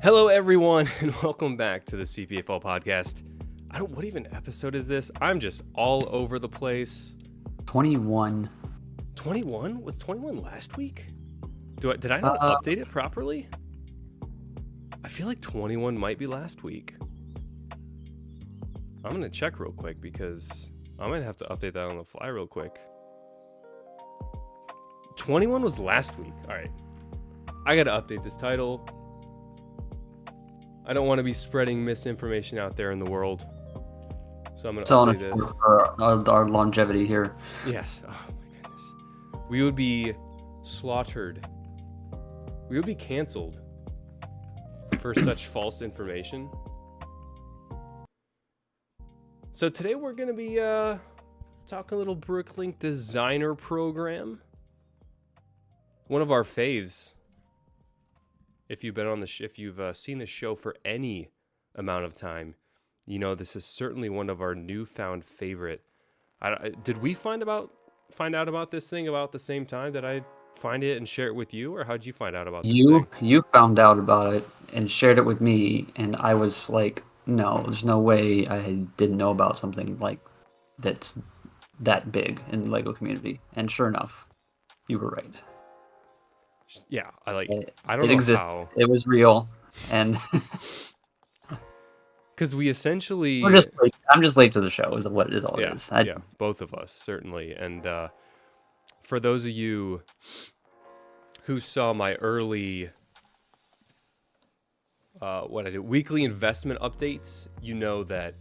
Hello, everyone, and welcome back to the CPA-fol podcast. What even episode is this? I'm just all over the place. 21. 21? Was 21 last week? Did I not update it properly? I feel like 21 might be last week. I'm going to check real quick because I might have to update that on the fly real quick. 21 was last week. All right. I got to update this title. I don't want to be spreading misinformation out there in the world. So I'm going to update this. For our longevity here. Yes. Oh my goodness. We would be slaughtered. We would be canceled for such false information. So today we're going to be talking a little BRICKLINK Designer Program. One of our faves. If you've been on if you've seen the show for any amount of time, you know this is certainly one of our newfound favorite. Did we find out about this thing about the same time? Did I find it and share it with you, or how'd you find out about this thing? You found out about it and shared it with me, and I was like, no, there's no way I didn't know about something like that's that big in the LEGO community. And sure enough, you were right. Yeah, I don't know existed. how. It was real, and because we essentially I'm just late to the show is what it all is. Yeah, both of us certainly. And for those of you who saw my early weekly investment updates, you know that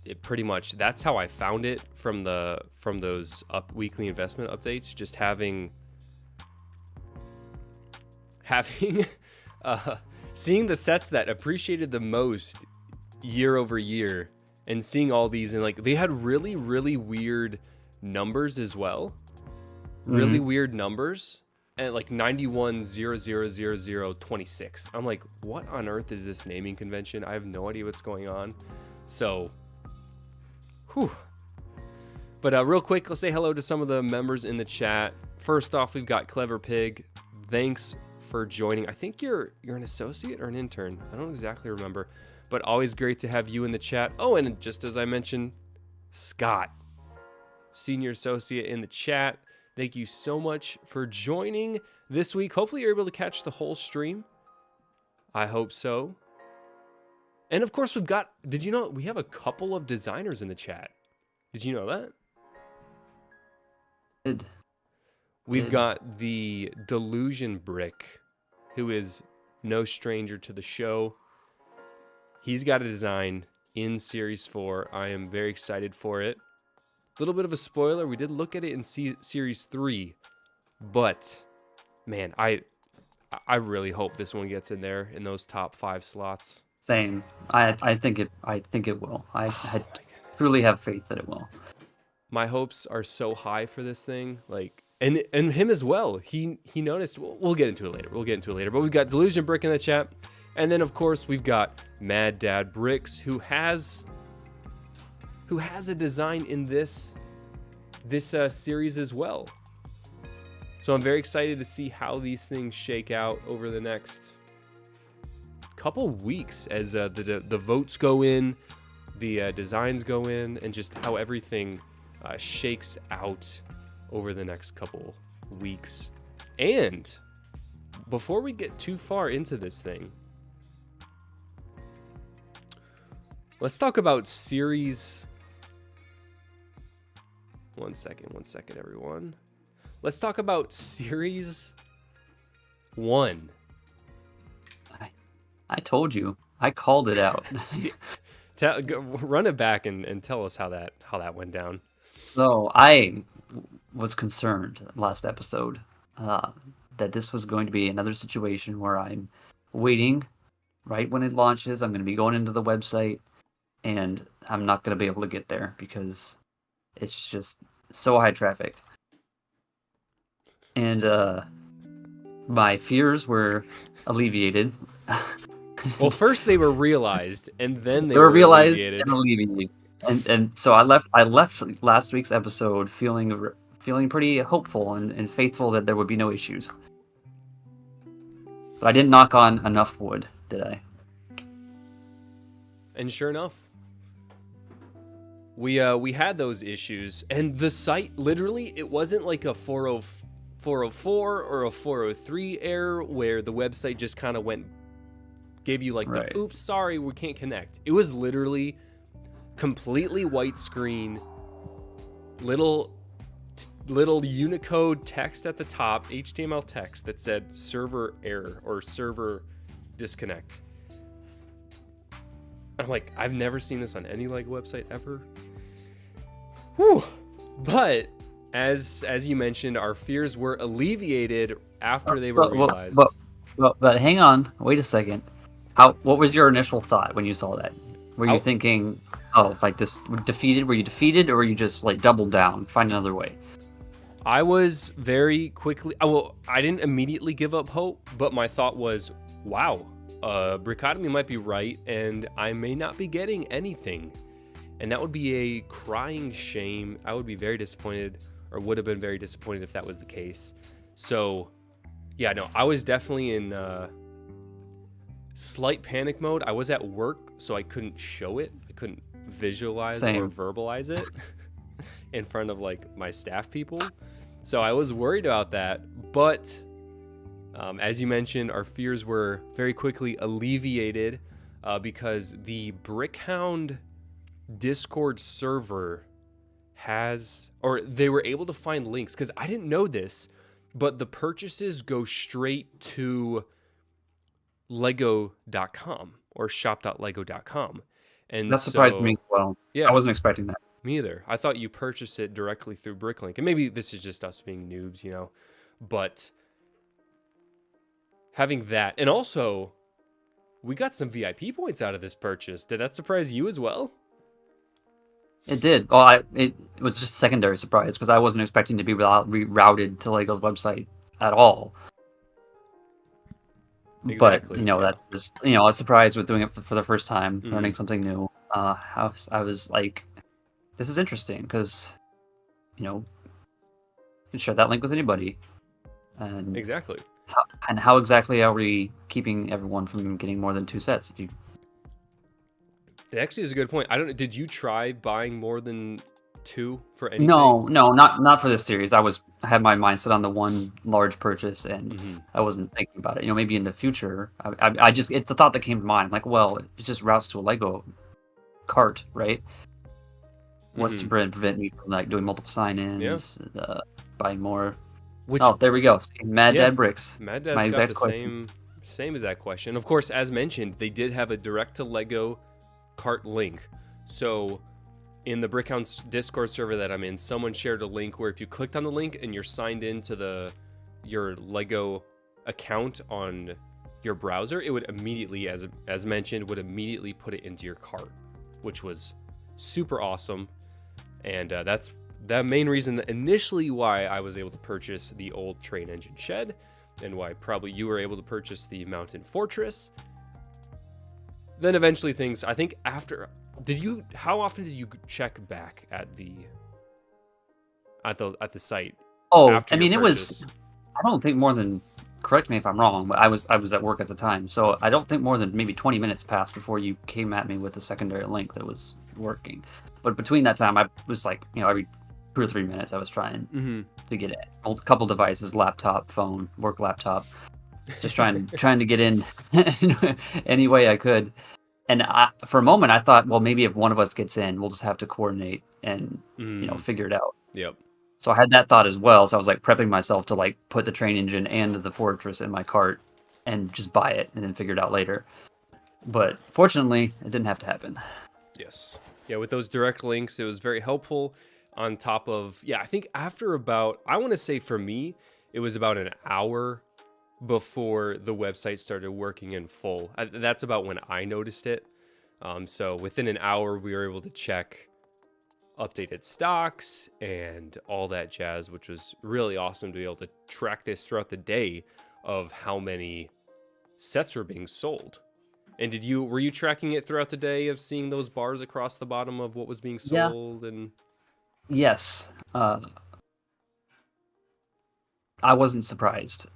it pretty much that's how I found it from those weekly investment updates. Just having seeing the sets that appreciated the most year over year and seeing all these, and like they had really, really weird numbers as well. Really weird numbers. And like 91000026. I'm like, what on earth is this naming convention? I have no idea what's going on. So, whew. But real quick, let's say hello to some of the members in the chat. First off, we've got Clever Pig. Thanks for joining. I think you're an associate or an intern. I don't exactly remember, but always great to have you in the chat. Oh, and just as I mentioned, Scott, senior associate in the chat. Thank you so much for joining this week. Hopefully you're able to catch the whole stream. I hope so. And of course did you know we have a couple of designers in the chat? Did you know that? We've got the Delusion Brick, who is no stranger to the show. He's got a design in Series 4. I am very excited for it. A little bit of a spoiler, we did look at it in Series 3, but man, I really hope this one gets in there in those top 5 slots. Same. I think it will. I truly have faith that it will. My hopes are so high for this thing, like. And him as well. He noticed. We'll get into it later. But we've got Delusion Brick in the chat, and then of course we've got Mad Dad Bricks, who has a design in this series as well. So I'm very excited to see how these things shake out over the next couple weeks as the votes go in, the designs go in, and just how everything shakes out over the next couple weeks. And before we get too far into this thing, let's talk about series. One second, everyone. Let's talk about series 1. I told you. I called it out. Run it back and tell us how that went down. So I was concerned last episode that this was going to be another situation where I'm waiting right when it launches. I'm going to be going into the website and I'm not going to be able to get there because it's just so high traffic. And my fears were alleviated. Well, first they were realized, and then they were realized alleviated. And alleviated. And so I left last week's episode feeling pretty hopeful and faithful that there would be no issues. But I didn't knock on enough wood, did I? And sure enough, we had those issues, and the site literally, it wasn't like a 404 or a 403 error where the website just kind of gave you like Right. the oops, sorry, we can't connect. It was literally completely white screen, little Unicode text at the top, HTML text that said server error or server disconnect. I'm like, I've never seen this on any like website ever. Whew. But as you mentioned, our fears were alleviated after they were realized. But hang on, wait a second. What was your initial thought when you saw that? Were you thinking, oh, like this defeated? Were you defeated, or were you just like doubled down, find another way? I was very quickly. I didn't immediately give up hope, but my thought was, wow, Brickotomy might be right, and I may not be getting anything. And that would be a crying shame. I would be very disappointed, or would have been very disappointed if that was the case. So, yeah, no, I was definitely in slight panic mode. I was at work, so I couldn't show it. I couldn't visualize or verbalize it in front of like my staff people. So I was worried about that. But as you mentioned, our fears were very quickly alleviated because the Brickhound Discord server they were able to find links, because I didn't know this, but the purchases go straight to lego.com or shop.lego.com. And that surprised me as well. Yeah, I wasn't expecting that. Me either. I thought you purchase it directly through BRICKLINK, and maybe this is just us being noobs, but having that, and also we got some VIP points out of this purchase. Did that surprise you as well? It did. Well, it was just a secondary surprise because I wasn't expecting to be rerouted to Lego's website at all. Exactly. But that was a surprise with doing it for the first time, learning something new. I was like, this is interesting because you can share that link with anybody. And exactly. How exactly are we keeping everyone from getting more than 2 sets? It actually is a good point. I don't know. Did you try buying more than 2 for anything? No, not for this series. I had my mind set on the one large purchase, and I wasn't thinking about it. Maybe in the future. I just, it's the thought that came to mind. I'm like, well, it just routes to a Lego cart, right? What's to prevent me from like doing multiple sign-ins, buying more? There we go. Mad Dad Bricks. Mad Dad's got the same exact question. Of course, as mentioned, they did have a direct to Lego cart link. So in the Brickhound's Discord server that I'm in, someone shared a link where if you clicked on the link and you're signed into your Lego account on your browser, it would immediately, as mentioned, would immediately put it into your cart, which was super awesome. And that's the main reason that initially why I was able to purchase the old train engine shed, and why probably you were able to purchase the mountain fortress. Then eventually things, I think after, how often did you check back at the site? Oh, I mean, it was, I don't think more than, correct me if I'm wrong, but I was at work at the time, so I don't think more than maybe 20 minutes passed before you came at me with a secondary link that was working. But between that time, I was like, every 2 or 3 minutes I was trying to get it. A couple devices, laptop, phone, work laptop, just trying to get in any way I could. And for a moment, I thought, well, maybe if one of us gets in, we'll just have to coordinate and figure it out. Yep. So I had that thought as well. So I was like prepping myself to like put the train engine and the fortress in my cart and just buy it and then figure it out later. But fortunately, it didn't have to happen. Yes. Yeah, with those direct links, it was very helpful. On top of, I think after about, I want to say for me, it was about an hour before the website started working in full. That's about when I noticed it. So within an hour, we were able to check updated stocks and all that jazz, which was really awesome to be able to track this throughout the day of how many sets were being sold. And were you tracking it throughout the day of seeing those bars across the bottom of what was being sold? And yes, I wasn't surprised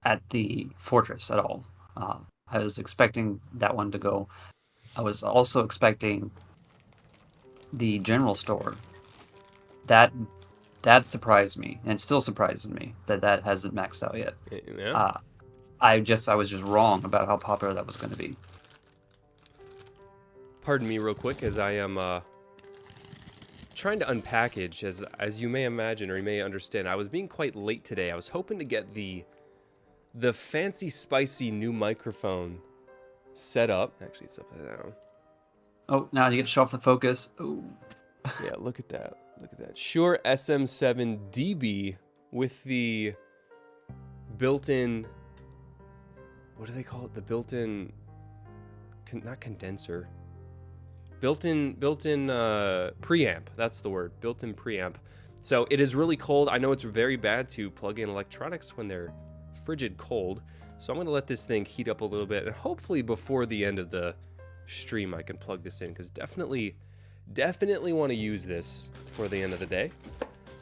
at the fortress at all. I was expecting that one to go I was also expecting the general store. That that surprised me, and it still surprises me that that hasn't maxed out yet. Yeah. Uh, I was just wrong about how popular that was going to be. Pardon me real quick as I am trying to unpackage. As you may imagine or you may understand, I was being quite late today. I was hoping to get the fancy spicy new microphone set up. Actually, it's upside down. Oh, now you get to show off the focus. Ooh. Yeah, look at that. Look at that. Shure SM7DB with the built-in, what do they call it? The built-in, not condenser. Built-in preamp. That's the word. Built-in preamp. So it is really cold. I know it's very bad to plug in electronics when they're frigid cold. So I'm going to let this thing heat up a little bit, and hopefully before the end of the stream I can plug this in, because definitely want to use this for the end of the day.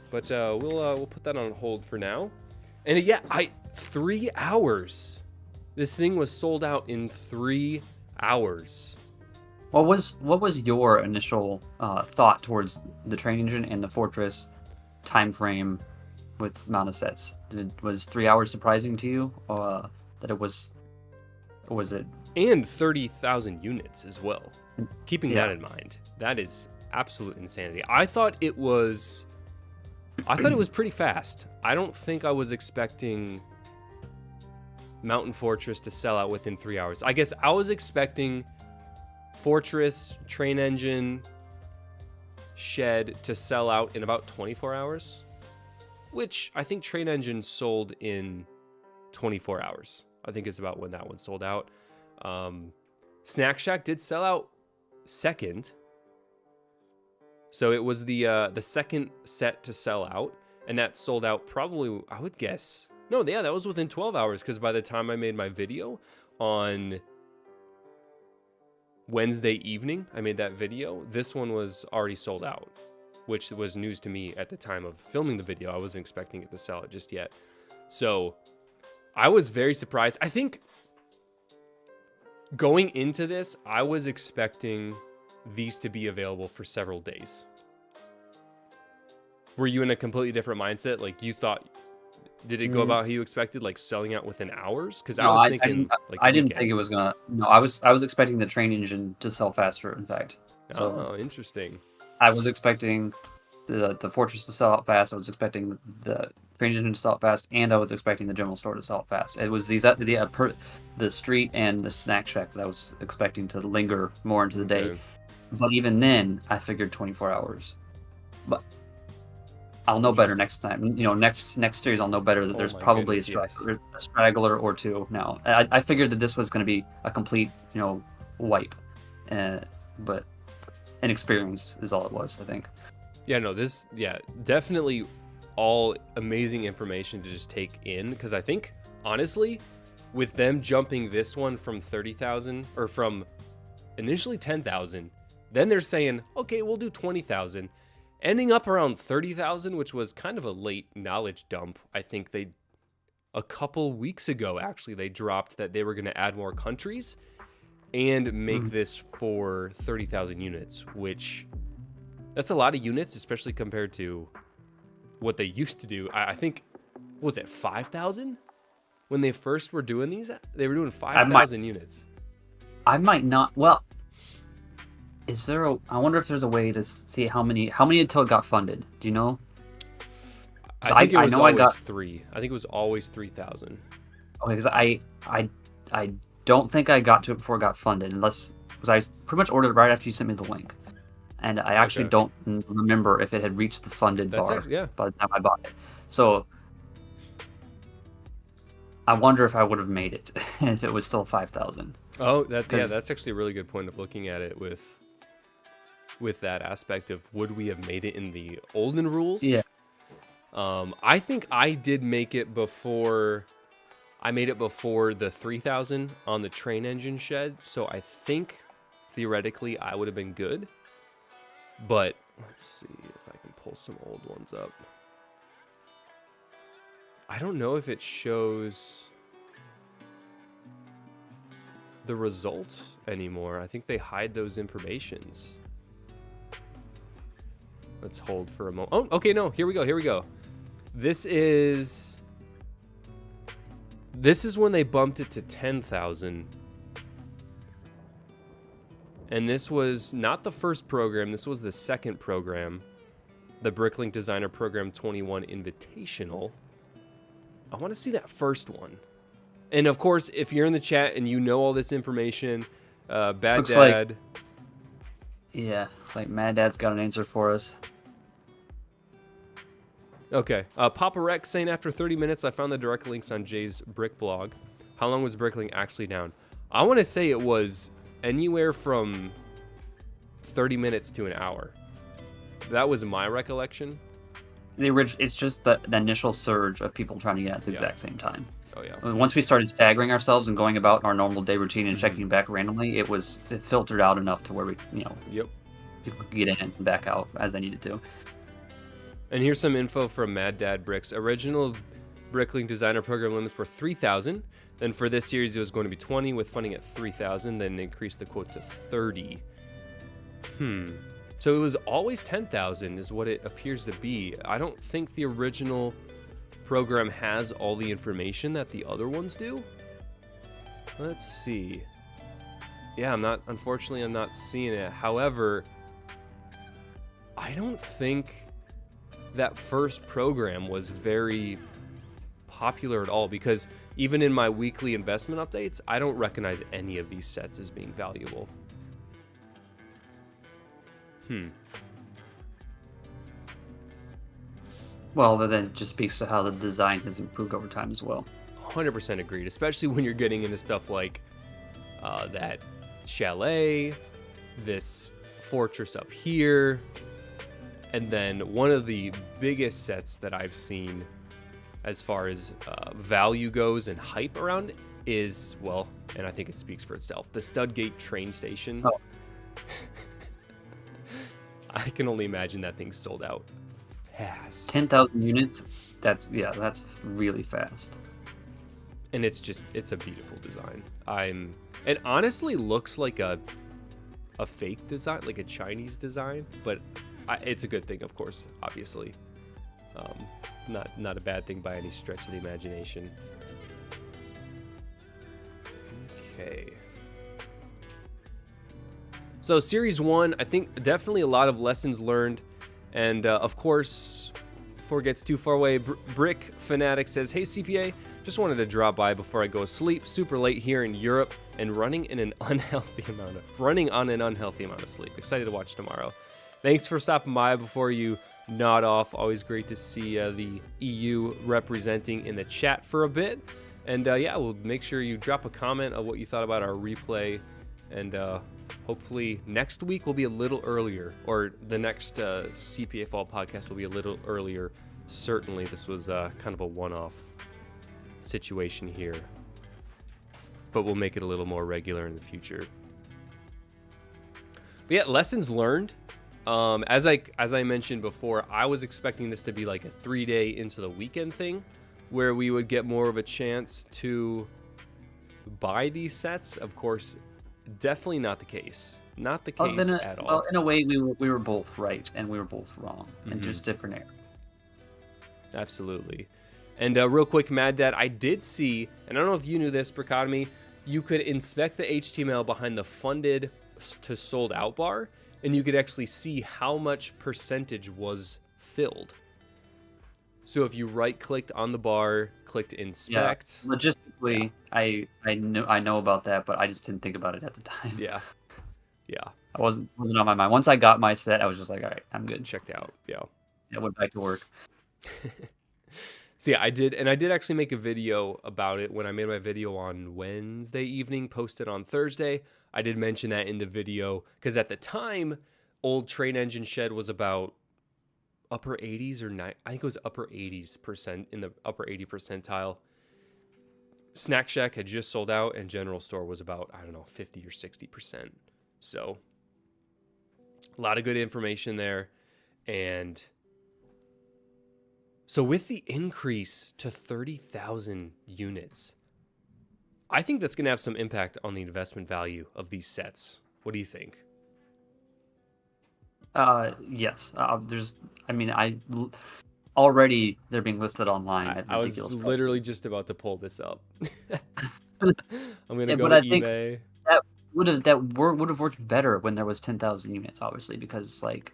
But we'll put that on hold for now. And yeah, 3 hours. This thing was sold out in 3 hours. What was your initial thought towards the train engine and the Fortress time frame with amount of sets? Was 3 hours surprising to you? That it was? Or was it? And 30,000 units as well. Keeping Yeah. that in mind, that is absolute insanity. I thought it was pretty fast. I don't think I was expecting Mountain Fortress to sell out within 3 hours. I guess I was expecting Fortress, Train Engine, Shed to sell out in about 24 hours, which I think Train Engine sold in 24 hours. I think it's about when that one sold out. Snack Shack did sell out second. So it was the second set to sell out, and that sold out probably, I would guess. No, yeah, that was within 12 hours, because by the time I made my video on Wednesday evening, I made that video, this one was already sold out, which was news to me at the time of filming the video. I wasn't expecting it to sell it just yet. So I was very surprised. I think going into this, I was expecting these to be available for several days. Were you in a completely different mindset? Like, you thought, did it go about how you expected, like selling out within hours? Because I was thinking, I didn't think it was gonna. No, I was expecting the train engine to sell faster. In fact, so interesting. I was expecting the Fortress to sell out fast. I was expecting the train engine to sell out fast, and I was expecting the general store to sell out fast. It was the street and the snack shack that I was expecting to linger more into the day. But even then, I figured 24 hours. But I'll know better next time. Next series I'll know better that there's probably a straggler or two now. I figured that this was going to be a complete, wipe. But inexperience is all it was, I think. Yeah, no, definitely all amazing information to just take in, because I think, honestly, with them jumping this one from 30,000, or from initially 10,000, then they're saying, okay, we'll do 20,000, ending up around 30,000, which was kind of a late knowledge dump. I think a couple weeks ago, actually, they dropped that they were going to add more countries and make this for 30,000 units, which that's a lot of units, especially compared to what they used to do. I think, what was it, 5,000? When they first were doing these, they were doing 5,000 units. I might not, well, I wonder if there's a way to see how many until it got funded. Do you know? I think it was always 3. I think it was always 3,000. Okay, because I don't think I got to it before it got funded, because I pretty much ordered it right after you sent me the link, and I actually don't remember if it had reached the funded bar by the time I bought it. So I wonder if I would have made it if it was still 5,000. Oh, that's actually a really good point of looking at it with that aspect of, would we have made it in the olden rules? Yeah. I think I did make it before. I made it before the 3,000 on the train engine shed, so I think theoretically I would have been good. But let's see if I can pull some old ones up. I don't know if it shows the results anymore. I think they hide those informations. Let's hold for a moment. Oh, okay, no, here we go. This is when they bumped it to 10,000. And this was not the first program, this was the second program. The BRICKLINK Designer Program 21 Invitational. I want to see that first one. And of course, if you're in the chat and you know all this information, Bad Looks Dad. It's like Mad Dad's got an answer for us. Okay. Papa Rex saying after 30 minutes, I found the direct links on Jay's Brick blog. How long was BRICKLINK actually down? I want to say it was anywhere from 30 minutes to an hour. That was my recollection. It's just the initial surge of people trying to get at the exact same time. Oh, yeah. Once we started staggering ourselves and going about our normal day routine and Mhm. checking back randomly, it filtered out enough to where we, Yep. people could get in and back out as they needed to. And here's some info from Mad Dad Bricks. Original BRICKLINK Designer Program limits were 3,000. Then for this series, it was going to be 20 with funding at 3,000. Then they increased the quote to 30. So it was always 10,000 is what it appears to be. I don't think the original program has all the information that the other ones do. Let's see. Yeah, unfortunately, I'm not seeing it. However, I don't think that first program was very popular at all, because even in my weekly investment updates, I don't recognize any of these sets as being valuable. Well, but then it just speaks to how the design has improved over time as well. 100% agreed, especially when you're getting into stuff like that chalet, this fortress up here, and then one of the biggest sets that I've seen as far as value goes and hype around it is, well, and I think it speaks for itself, the Studgate train station. Oh. I can only imagine that thing sold out fast. 10,000 units. That's really fast. And it's a beautiful design. It honestly looks like a fake design, like a Chinese design, but it's a good thing, of course, obviously. Not a bad thing by any stretch of the imagination. Okay. So series 1, I think definitely a lot of lessons learned. And of course, before it gets too far away, Brick Fanatic says, hey CPA, just wanted to drop by before I go to sleep. Super late here in Europe and running on an unhealthy amount of sleep. Excited to watch tomorrow. Thanks for stopping by before you nod off. Always great to see the EU representing in the chat for a bit. And yeah, we'll make sure you drop a comment of what you thought about our replay. And hopefully next week will be a little earlier, or the next CPA-fol podcast will be a little earlier. Certainly this was kind of a one-off situation here, but we'll make it a little more regular in the future. But yeah, lessons learned. As I mentioned before, I was expecting this to be like a 3-day into the weekend thing, where we would get more of a chance to buy these sets. Of course, definitely not the case. Not the case at all. Well, in a way, we were both right and we were both wrong, and just different areas. Absolutely. And real quick, Mad Dad, I did see, and I don't know if you knew this, Bricotomy, you could inspect the HTML behind the funded to sold out bar, and you could actually see how much percentage was filled. So if you right-clicked on the bar, clicked inspect. Yeah, logistically, yeah. I know about that, but I just didn't think about it at the time. Yeah. I wasn't on my mind. Once I got my set, I was just like, all right, I'm good. Checked out. Yeah. I went back to work. So yeah, I did actually make a video about it when I made my video on Wednesday evening, posted on Thursday. I did mention that in the video because at the time, old Train Engine Shed was about upper 80s or 9. I think it was upper 80s%, in the upper 80 percentile. Snack Shack had just sold out, and General Store was about, I don't know, 50 or 60%. So a lot of good information there. And so with the increase to 30,000 units, I think that's going to have some impact on the investment value of these sets. What do you think? Yes. Already they're being listed online at I was ridiculous literally just about to pull this up. I'm going to go but to I think eBay. that would have worked better when there was 10,000 units, obviously, because it's like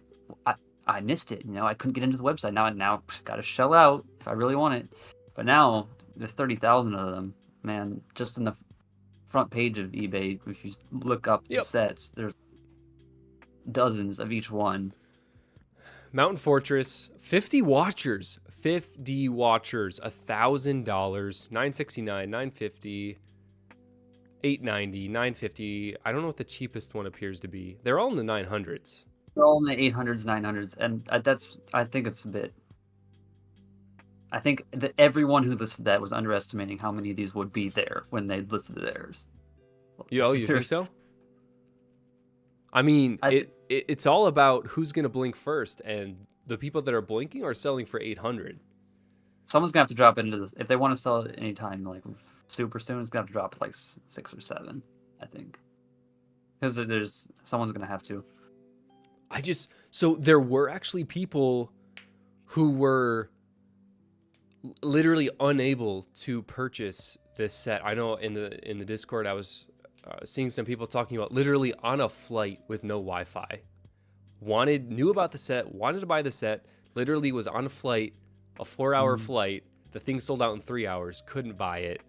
I missed it. I couldn't get into the website. Now got to shell out if I really want it. But now there's 30,000 of them, man. Just in the front page of eBay, if you look up the sets, there's dozens of each one. Mountain Fortress, 50 watchers, $1,000, $969, $950, $890, $950. I don't know what the cheapest one appears to be. They're all in the 900s. They're all in the 800s, 900s, and I think it's a bit. I think that everyone who listed that was underestimating how many of these would be there when they listed theirs. You think so? I mean, it's all about who's going to blink first, and the people that are blinking are selling for 800. Someone's going to have to drop into this. If they want to sell it anytime, like super soon, it's going to have to drop at like 6 or 7, I think. Because someone's going to have to. So there were actually people who were literally unable to purchase this set. I know in the Discord I was seeing some people talking about literally on a flight with no Wi-Fi. Knew about the set, wanted to buy the set, literally was on a flight, a 4-hour flight. The thing sold out in 3 hours, couldn't buy it.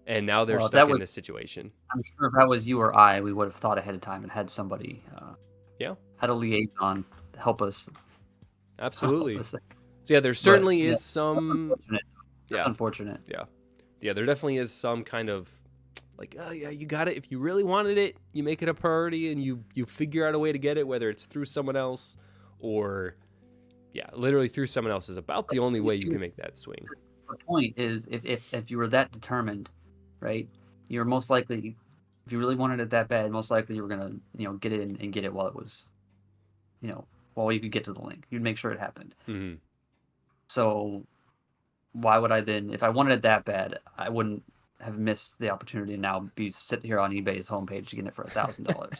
And now they're stuck in this situation. I'm sure if that was you or I, we would have thought ahead of time and had somebody had a liaison to help us. Absolutely. Help us. So yeah, there certainly is some... That's unfortunate. Yeah, there definitely is some kind of like, oh yeah, you got it. If you really wanted it, you make it a priority and you figure out a way to get it, whether it's through someone else or, literally through someone else is about the only way you can make that swing. The point is, if you were that determined, right, you're most likely, if you really wanted it that bad, most likely you were gonna, get it and get it while it was, while you could get to the link. You'd make sure it happened. Mm-hmm. So why would I then, if I wanted it that bad, I wouldn't have missed the opportunity to now be sitting here on eBay's homepage to get it for $1,000.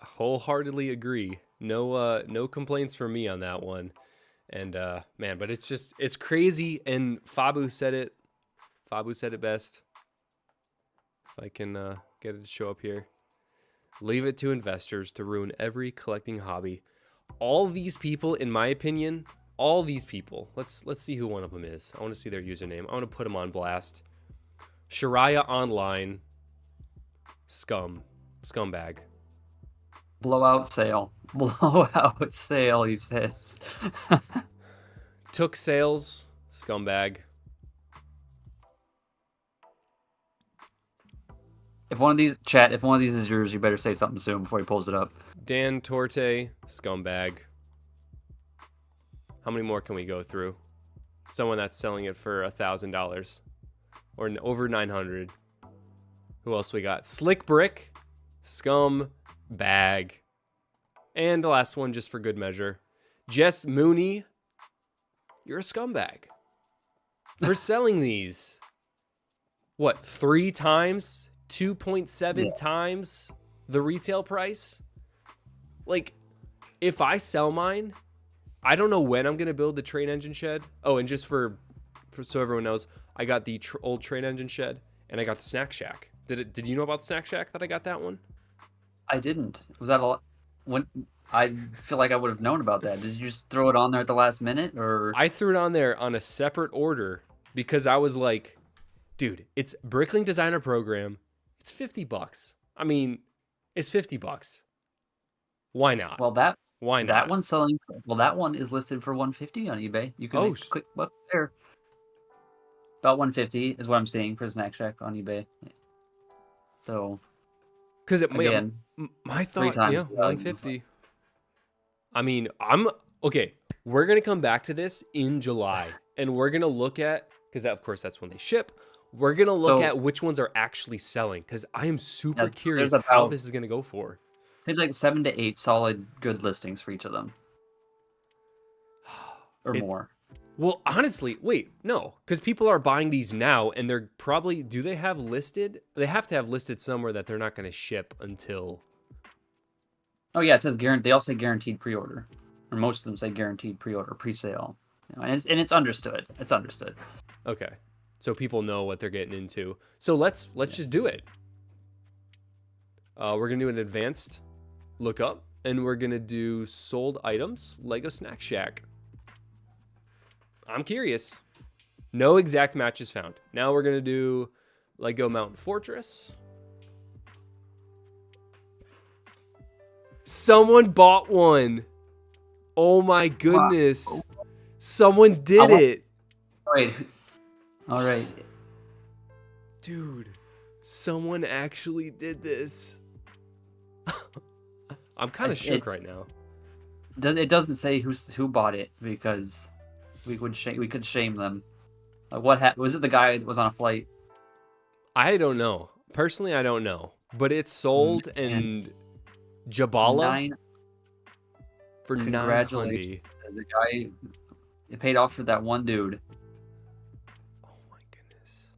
Wholeheartedly agree. No complaints from me on that one. And man, but it's crazy. And Fabu said it best. If I can get it to show up here. Leave it to investors to ruin every collecting hobby. All these people, in my opinion, let's see who one of them is. I want to see their username. I want to put them on blast. Shariah Online. Scumbag. Blowout sale, he says. Took sales. Scumbag. If one of these is yours, you better say something soon before he pulls it up. Dan Torte. Scumbag. How many more can we go through? Someone that's selling it for $1,000 or over 900. Who else we got? Slick Brick, Scumbag, and the last one just for good measure, Jess Mooney. You're a scumbag for selling these. What, 3 times, 2.7 times the retail price? Like, if I sell mine, I don't know when I'm going to build the train engine shed. Oh, and just for so everyone knows, I got the old train engine shed and I got the snack shack. Did you know about snack shack that I got that one? I didn't. Was that a lot? I feel like I would have known about that. Did you just throw it on there at the last minute, or? I threw it on there on a separate order because I was like, dude, it's BRICKLINK Designer Program. It's $50. I mean, it's $50. Why not? Well, why not? That one's selling. Well, that one is listed for $150 on eBay. You can make a quick look there. About $150 is what I'm seeing for Snack Shack on eBay. So, because again, my thought, $150. I mean, okay. We're gonna come back to this in July, and we're gonna look at, because of course that's when they ship. We're gonna look at which ones are actually selling, because I am super curious how this is gonna go for. Seems like 7 to 8 solid good listings for each of them, or more. Well, honestly, wait, no, because people are buying these now, and they're probably, do they have listed? They have to have listed somewhere that they're not going to ship until. Oh yeah, it says guaranteed. They all say guaranteed pre-order, or most of them say guaranteed pre-order, pre-sale. And it's understood. It's understood. Okay, so people know what they're getting into. So let's just do it. We're gonna do an advanced lookup, and we're gonna do sold items, Lego Snack Shack. I'm curious. No exact matches found. Now we're gonna do Lego Mountain Fortress. Someone bought one. Oh my goodness. Wow. Someone did it. Wait. All right. Dude, someone actually did this. I'm kind of shook right now. It doesn't say who bought it because we could shame them. What was it? The guy that was on a flight? I don't know. Personally, I don't know. But it's sold and Jabala for congratulations. The guy, it paid off for that one dude. Oh my goodness.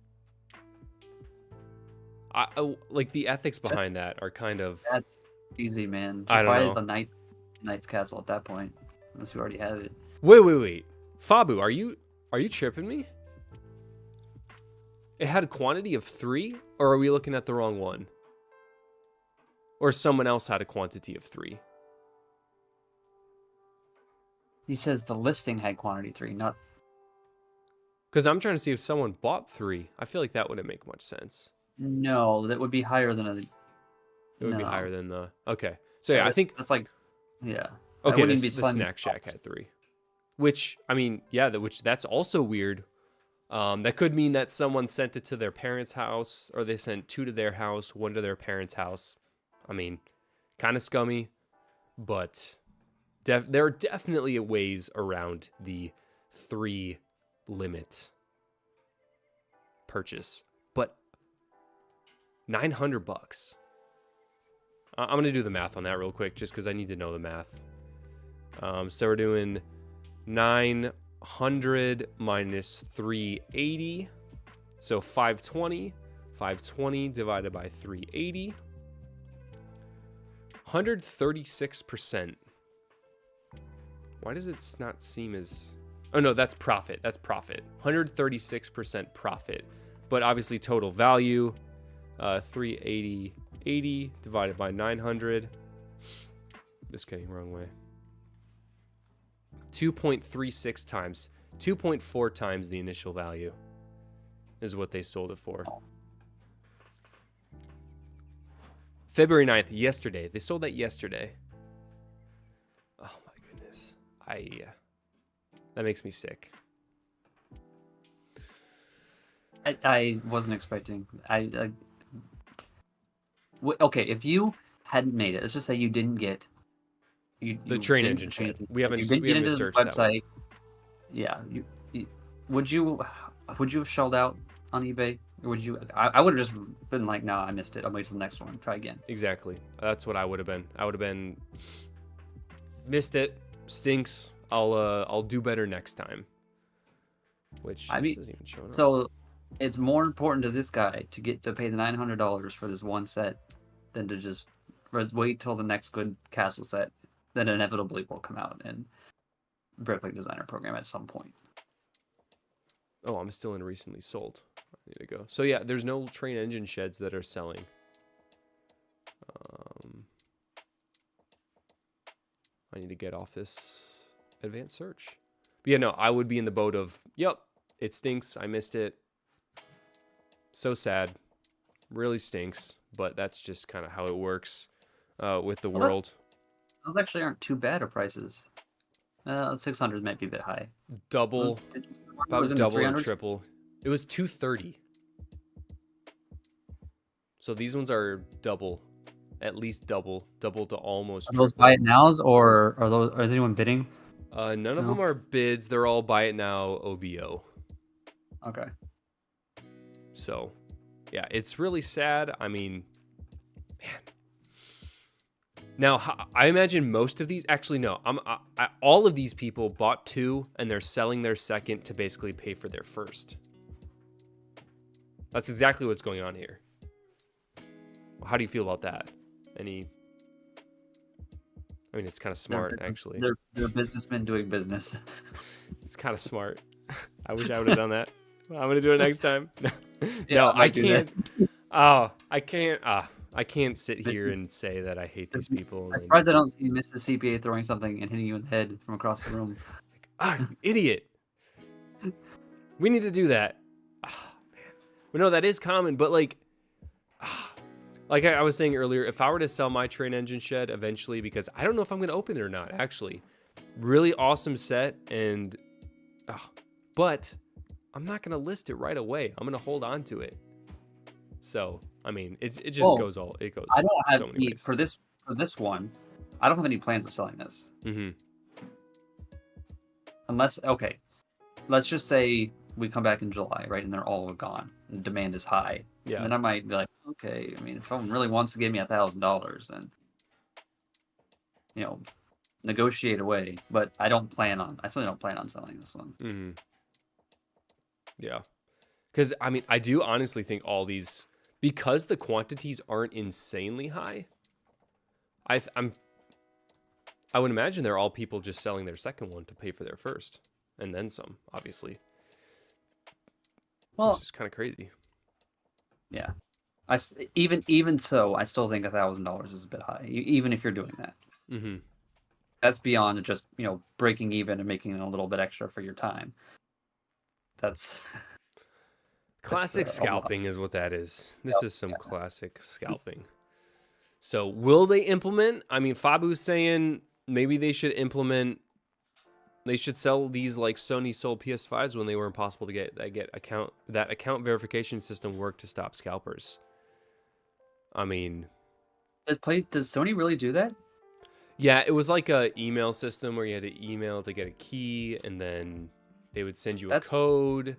I like the ethics behind that are kind of. That's easy, man. Just I don't know. the Knight's Castle at that point, unless we already have it. Wait. Fabu, are you tripping me? It had a quantity of 3, or are we looking at the wrong one? Or someone else had a quantity of 3? He says the listing had quantity 3, not. Because I'm trying to see if someone bought 3. I feel like that wouldn't make much sense. No, that would be higher than a. It would be No. higher than the. Okay. So yeah, I think. That's like. Yeah. Okay, the the Snack Shack had 3. Which, I mean, yeah, that's also weird. That could mean that someone sent it to their parents' house, or they sent 2 to their house, 1 to their parents' house. I mean, kind of scummy, but there are definitely ways around the 3 limit purchase. But $900. I'm gonna do the math on that real quick, just because I need to know the math. So we're doing 900 minus 380, so 520. 520 divided by 380. 136%. Why does it not seem as... Oh, no, that's profit. That's profit. 136% profit. But obviously total value, 380 divided by 900. Just kidding, wrong way. 2.36 times. 2.4 times the initial value is what they sold it for. February 9th, yesterday. They sold that yesterday. Oh my goodness. That makes me sick. I wasn't expecting. Okay, if you hadn't made it, let's just say you didn't get the train engine shed. We haven't searched that website. Yeah, would you have shelled out on eBay? Or would you? I would have just been like, nah, I missed it. I'll wait till the next one. Try again. Exactly. That's what I would have been. I would have been missed it. Stinks. I'll do better next time. Which isn't even showing up. So it's more important to this guy to pay the $900 for this one set than to just wait till the next good castle set that inevitably will come out in BRICKLINK Designer Program at some point. Oh, I'm still in recently sold. I need to go. So yeah, there's no train engine sheds that are selling. I need to get off this advanced search. But yeah, no, I would be in the boat of, yep, it stinks. I missed it. So sad. Really stinks. But that's just kind of how it works with the world. Those actually aren't too bad of prices. 600 might be a bit high. Double. About double and triple. It was 230. So these ones are double. At least double to almost. Are those buy it nows, or is anyone bidding? None of them are bids. They're all buy it now OBO. Okay. So, yeah, it's really sad. I mean, man, Now, I imagine most of these, actually, no, all of these people bought 2 and they're selling their second to basically pay for their first. That's exactly what's going on here. How do you feel about that? I mean, it's kind of smart, actually. They're businessmen doing business. It's kind of smart. I wish I would have done that. I'm going to do it next time. Yeah, No, I I do can't. that. Oh, I can't. I can't sit here and say that I hate these people. I'm surprised I don't see Mr. CPA throwing something and hitting you in the head from across the room. You idiot. We need to do that. Oh, man. Well, no, that is common, but like I was saying earlier, if I were to sell my train engine shed eventually, because I don't know if I'm going to open it or not, actually. Really awesome set, and but I'm not going to list it right away. I'm going to hold on to it. So, I mean, it just goes all, it goes I don't have so many ways. for this one, I don't have any plans of selling this. Mm-hmm. Unless, okay, let's just say we come back in July, right, and they're all gone, and demand is high. Yeah. And then I might be like, okay, I mean, if someone really wants to give me $1,000, then, you know, negotiate away. But I certainly don't plan on selling this one. Mm-hmm. Yeah. Because, I mean, I do honestly think all these, because the quantities aren't insanely high, I would imagine they're all people just selling their second one to pay for their first, and then some, obviously. Well, it's just kind of crazy. Yeah, even so, I still think $1,000 is a bit high, even if you're doing that. Mm-hmm. That's beyond just breaking even and making a little bit extra for your time. That's classic scalping is what that is. This is some classic scalping. So will they implement? I mean, Fabu's saying maybe they should implement. They should sell these like Sony sold PS5s when they were impossible to get. That account verification system work to stop scalpers. I mean, does Sony really do that? Yeah, it was like a email system where you had to email to get a key, and then they would send you a code,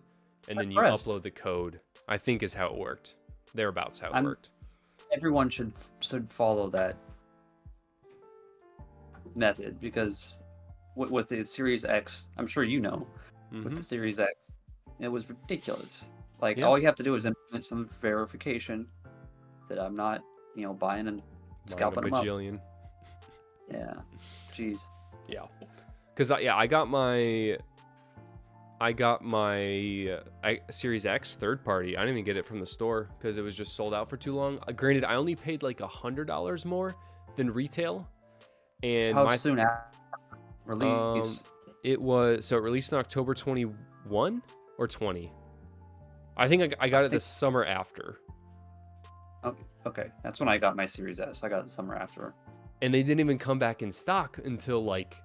and then you upload the code. I think is how it worked. Thereabouts how it worked. Everyone should follow that method, because with the Series X, I'm sure with the Series X, it was ridiculous. Like all you have to do is implement some verification that I'm not, buying and scalping them up. Yeah, jeez. Yeah, because I got my Series X third party. I didn't even get it from the store because it was just sold out for too long. Granted, I only paid like $100 more than retail. And how soon after release? It released in October 21 or 20. I think I got it the summer after. Okay, that's when I got my Series S. I got it the summer after. And they didn't even come back in stock until like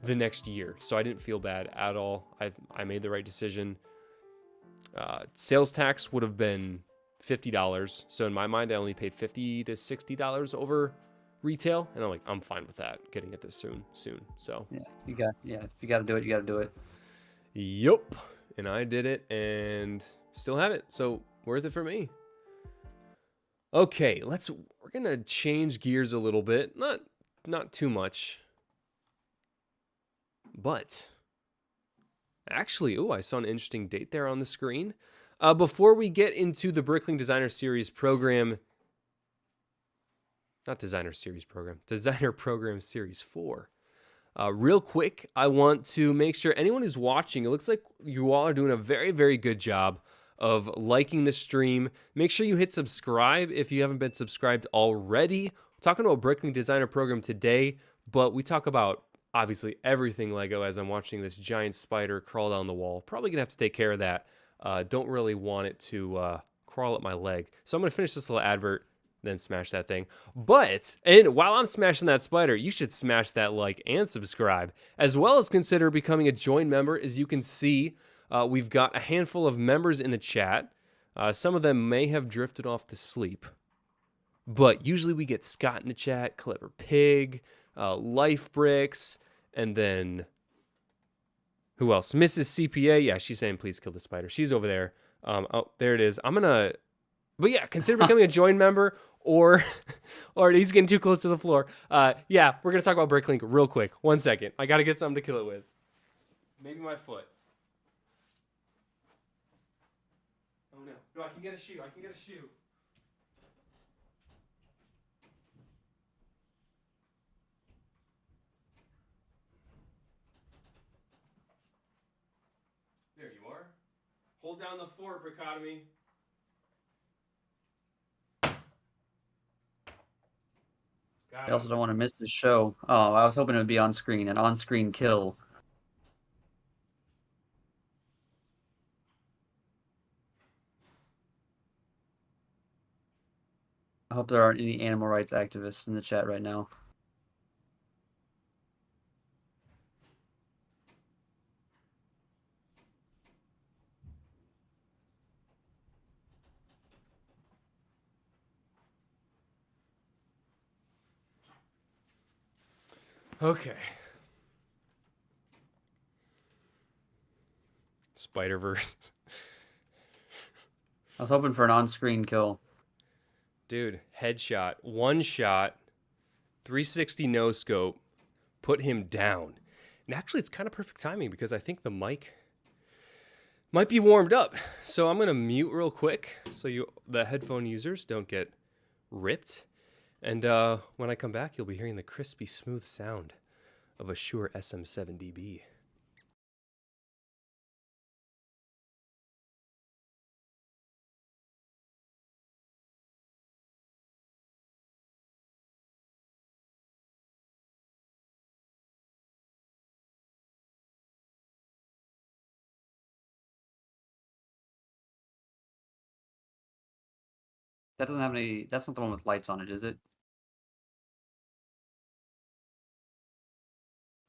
the next year, so I didn't feel bad at all. I made the right decision. Sales tax would have been $50, so in my mind, I only paid $50 to $60 over retail, and I'm fine with that. Getting it this soon. So if you got to do it, you got to do it. Yup, and I did it, and still have it. So worth it for me. Okay, we're gonna change gears a little bit, not too much. But actually, I saw an interesting date there on the screen. Before we get into the BRICKLINK Designer Series program, Designer Program Series 4. Real quick, I want to make sure anyone who's watching, it looks like you all are doing a very, very good job of liking the stream. Make sure you hit subscribe if you haven't been subscribed already. We're talking about BRICKLINK Designer Program today, but we talk about obviously everything Lego as I'm watching this giant spider crawl down the wall. Probably gonna have to take care of that. Don't really want it to crawl up my leg. So I'm gonna finish this little advert, then smash that thing. And while I'm smashing that spider, you should smash that like and subscribe, as well as consider becoming a join member. As you can see, we've got a handful of members in the chat. Some of them may have drifted off to sleep, but usually we get Scott in the chat, Clever Pig, Life Bricks, and then who else? Mrs. CPA. Yeah, she's saying please kill the spider. She's over there. There it is. But yeah, consider becoming a join member, or or he's getting too close to the floor. Yeah, we're gonna talk about BRICKLINK real quick. 1 second. I gotta get something to kill it with. Maybe my foot. Oh no. No, I can get a shoe. I can get a shoe. There you are. Hold down the fort, Brickotomy. I also don't want to miss the show. Oh, I was hoping it would be on screen, an on-screen kill. I hope there aren't any animal rights activists in the chat right now. Okay. Spider-Verse. I was hoping for an on-screen kill. Dude, headshot, one shot, 360 no scope, put him down. And actually, it's kind of perfect timing because I think the mic might be warmed up. So I'm gonna mute real quick so the headphone users don't get ripped. And when I come back, you'll be hearing the crispy, smooth sound of a Shure SM7DB. That doesn't have any. That's not the one with lights on it, is it?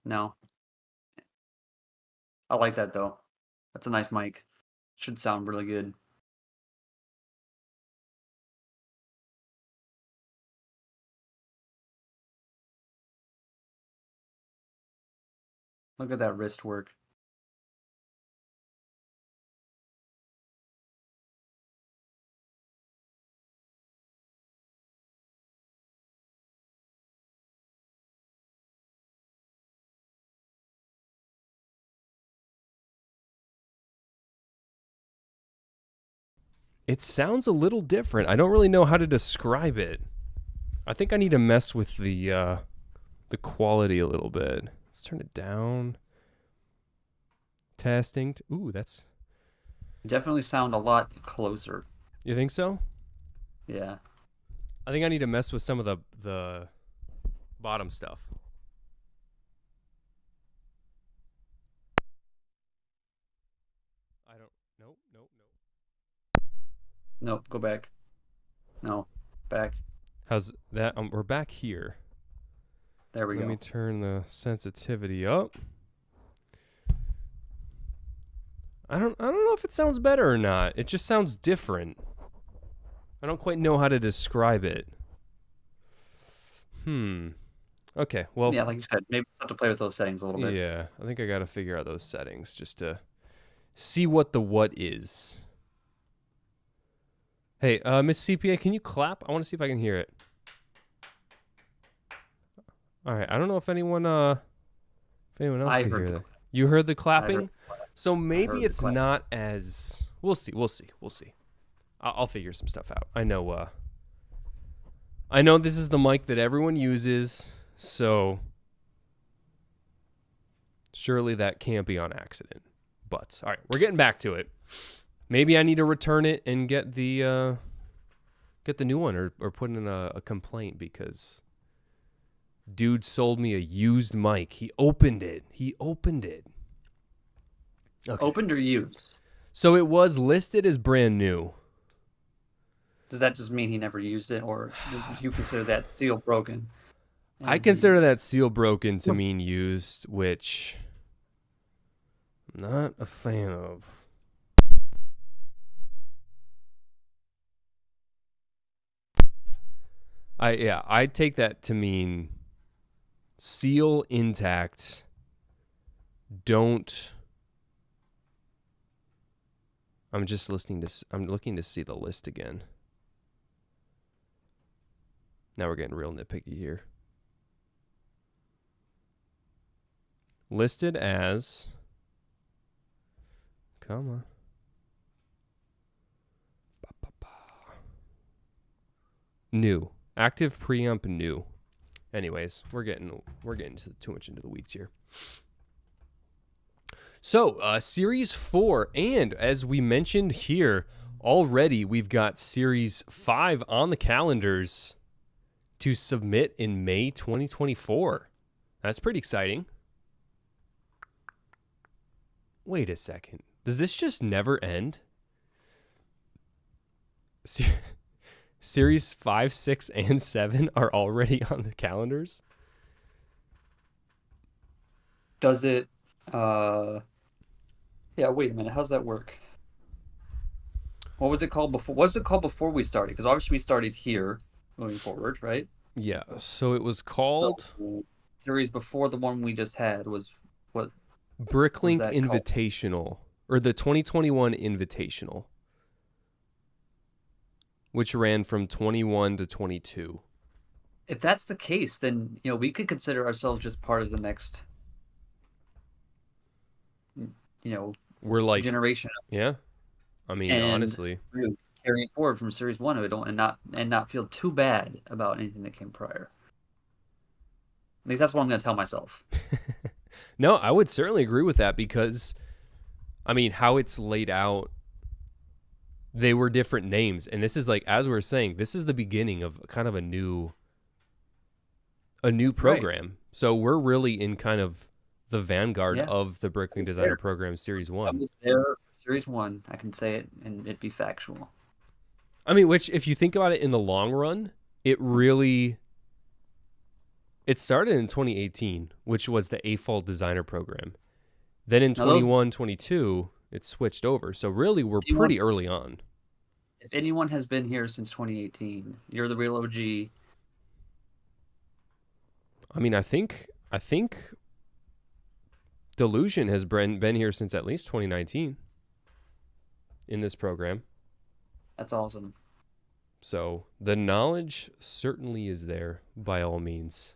No. I like that though. That's a nice mic. Should sound really good. Look at that wrist work. It sounds a little different. I don't really know how to describe it. I think I need to mess with the quality a little bit. Let's turn it down. Testing. Ooh, that's... Definitely sound a lot closer. You think so? Yeah. I think I need to mess with some of the bottom stuff. I don't... Nope. Nope, go back. No, back. How's that? We're back here. There we go. Let me turn the sensitivity up. I don't know if it sounds better or not. It just sounds different. I don't quite know how to describe it. Okay, well... Yeah, like you said, maybe it's have to play with those settings a little bit. Yeah, I think I got to figure out those settings just to see what the what is. Hey, Miss CPA, can you clap? I want to see if I can hear it. All right, I don't know if anyone else can hear that. You heard the clapping? So maybe it's not as... We'll see. I'll figure some stuff out. I know this is the mic that everyone uses, so surely that can't be on accident. But, all right, we're getting back to it. Maybe I need to return it and get the new one or put in a complaint because dude sold me a used mic. He opened it. Okay. Opened or used? So it was listed as brand new. Does that just mean he never used it, or do you consider that seal broken? I consider that seal broken to mean used, which I'm not a fan of. I take that to mean seal intact. Don't. I'm looking to see the list again. Now we're getting real nitpicky here. Listed as, come on. New. Active preamp new. Anyways, we're getting too much into the weeds here. So, Series 4, and as we mentioned here, already we've got Series 5 on the calendars to submit in May 2024. That's pretty exciting. Wait a second. Does this just never end? Series 5, 6, and 7 are already on the calendars? Does it... Yeah, wait a minute. How's that work? What was it called before? What was it called before we started? Because obviously we started here moving forward, right? Yeah, so it was called... So, series before the one we just had was what? BRICKLINK that Invitational, or the 2021 Invitational, which ran from 21 to 22. If that's the case, then we could consider ourselves just part of the next, we're like generation. Yeah, I mean, and honestly, carrying forward from Series 1 and not feel too bad about anything that came prior. At least that's what I'm going to tell myself. No, I would certainly agree with that because, I mean, how it's laid out, they were different names. And this is like, as we were saying, this is the beginning of kind of a new program. Right. So we're really in kind of the vanguard of the BRICKLINK Designer Program Series 1. I was there for Series 1. I can say it and it be factual. I mean, which, if you think about it in the long run, it started in 2018, which was the CPA-fol Designer Program. Then in 21, 22, it switched over. So really, we're pretty early on. If anyone has been here since 2018, you're the real OG. I mean, I think Delusion has been here since at least 2019 in this program. That's awesome. So the knowledge certainly is there by all means.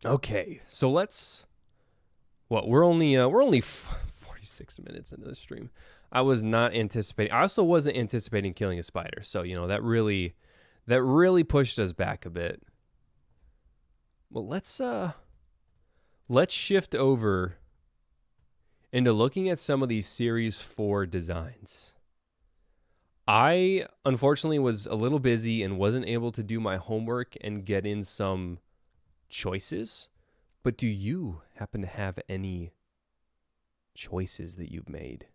Okay, so we're only 46 minutes into the stream. I was not anticipating. I also wasn't anticipating killing a spider. So, that really pushed us back a bit. Well, let's shift over into looking at some of these Series 4 designs. I, unfortunately, was a little busy and wasn't able to do my homework and get in some choices. But do you happen to have any choices that you've made?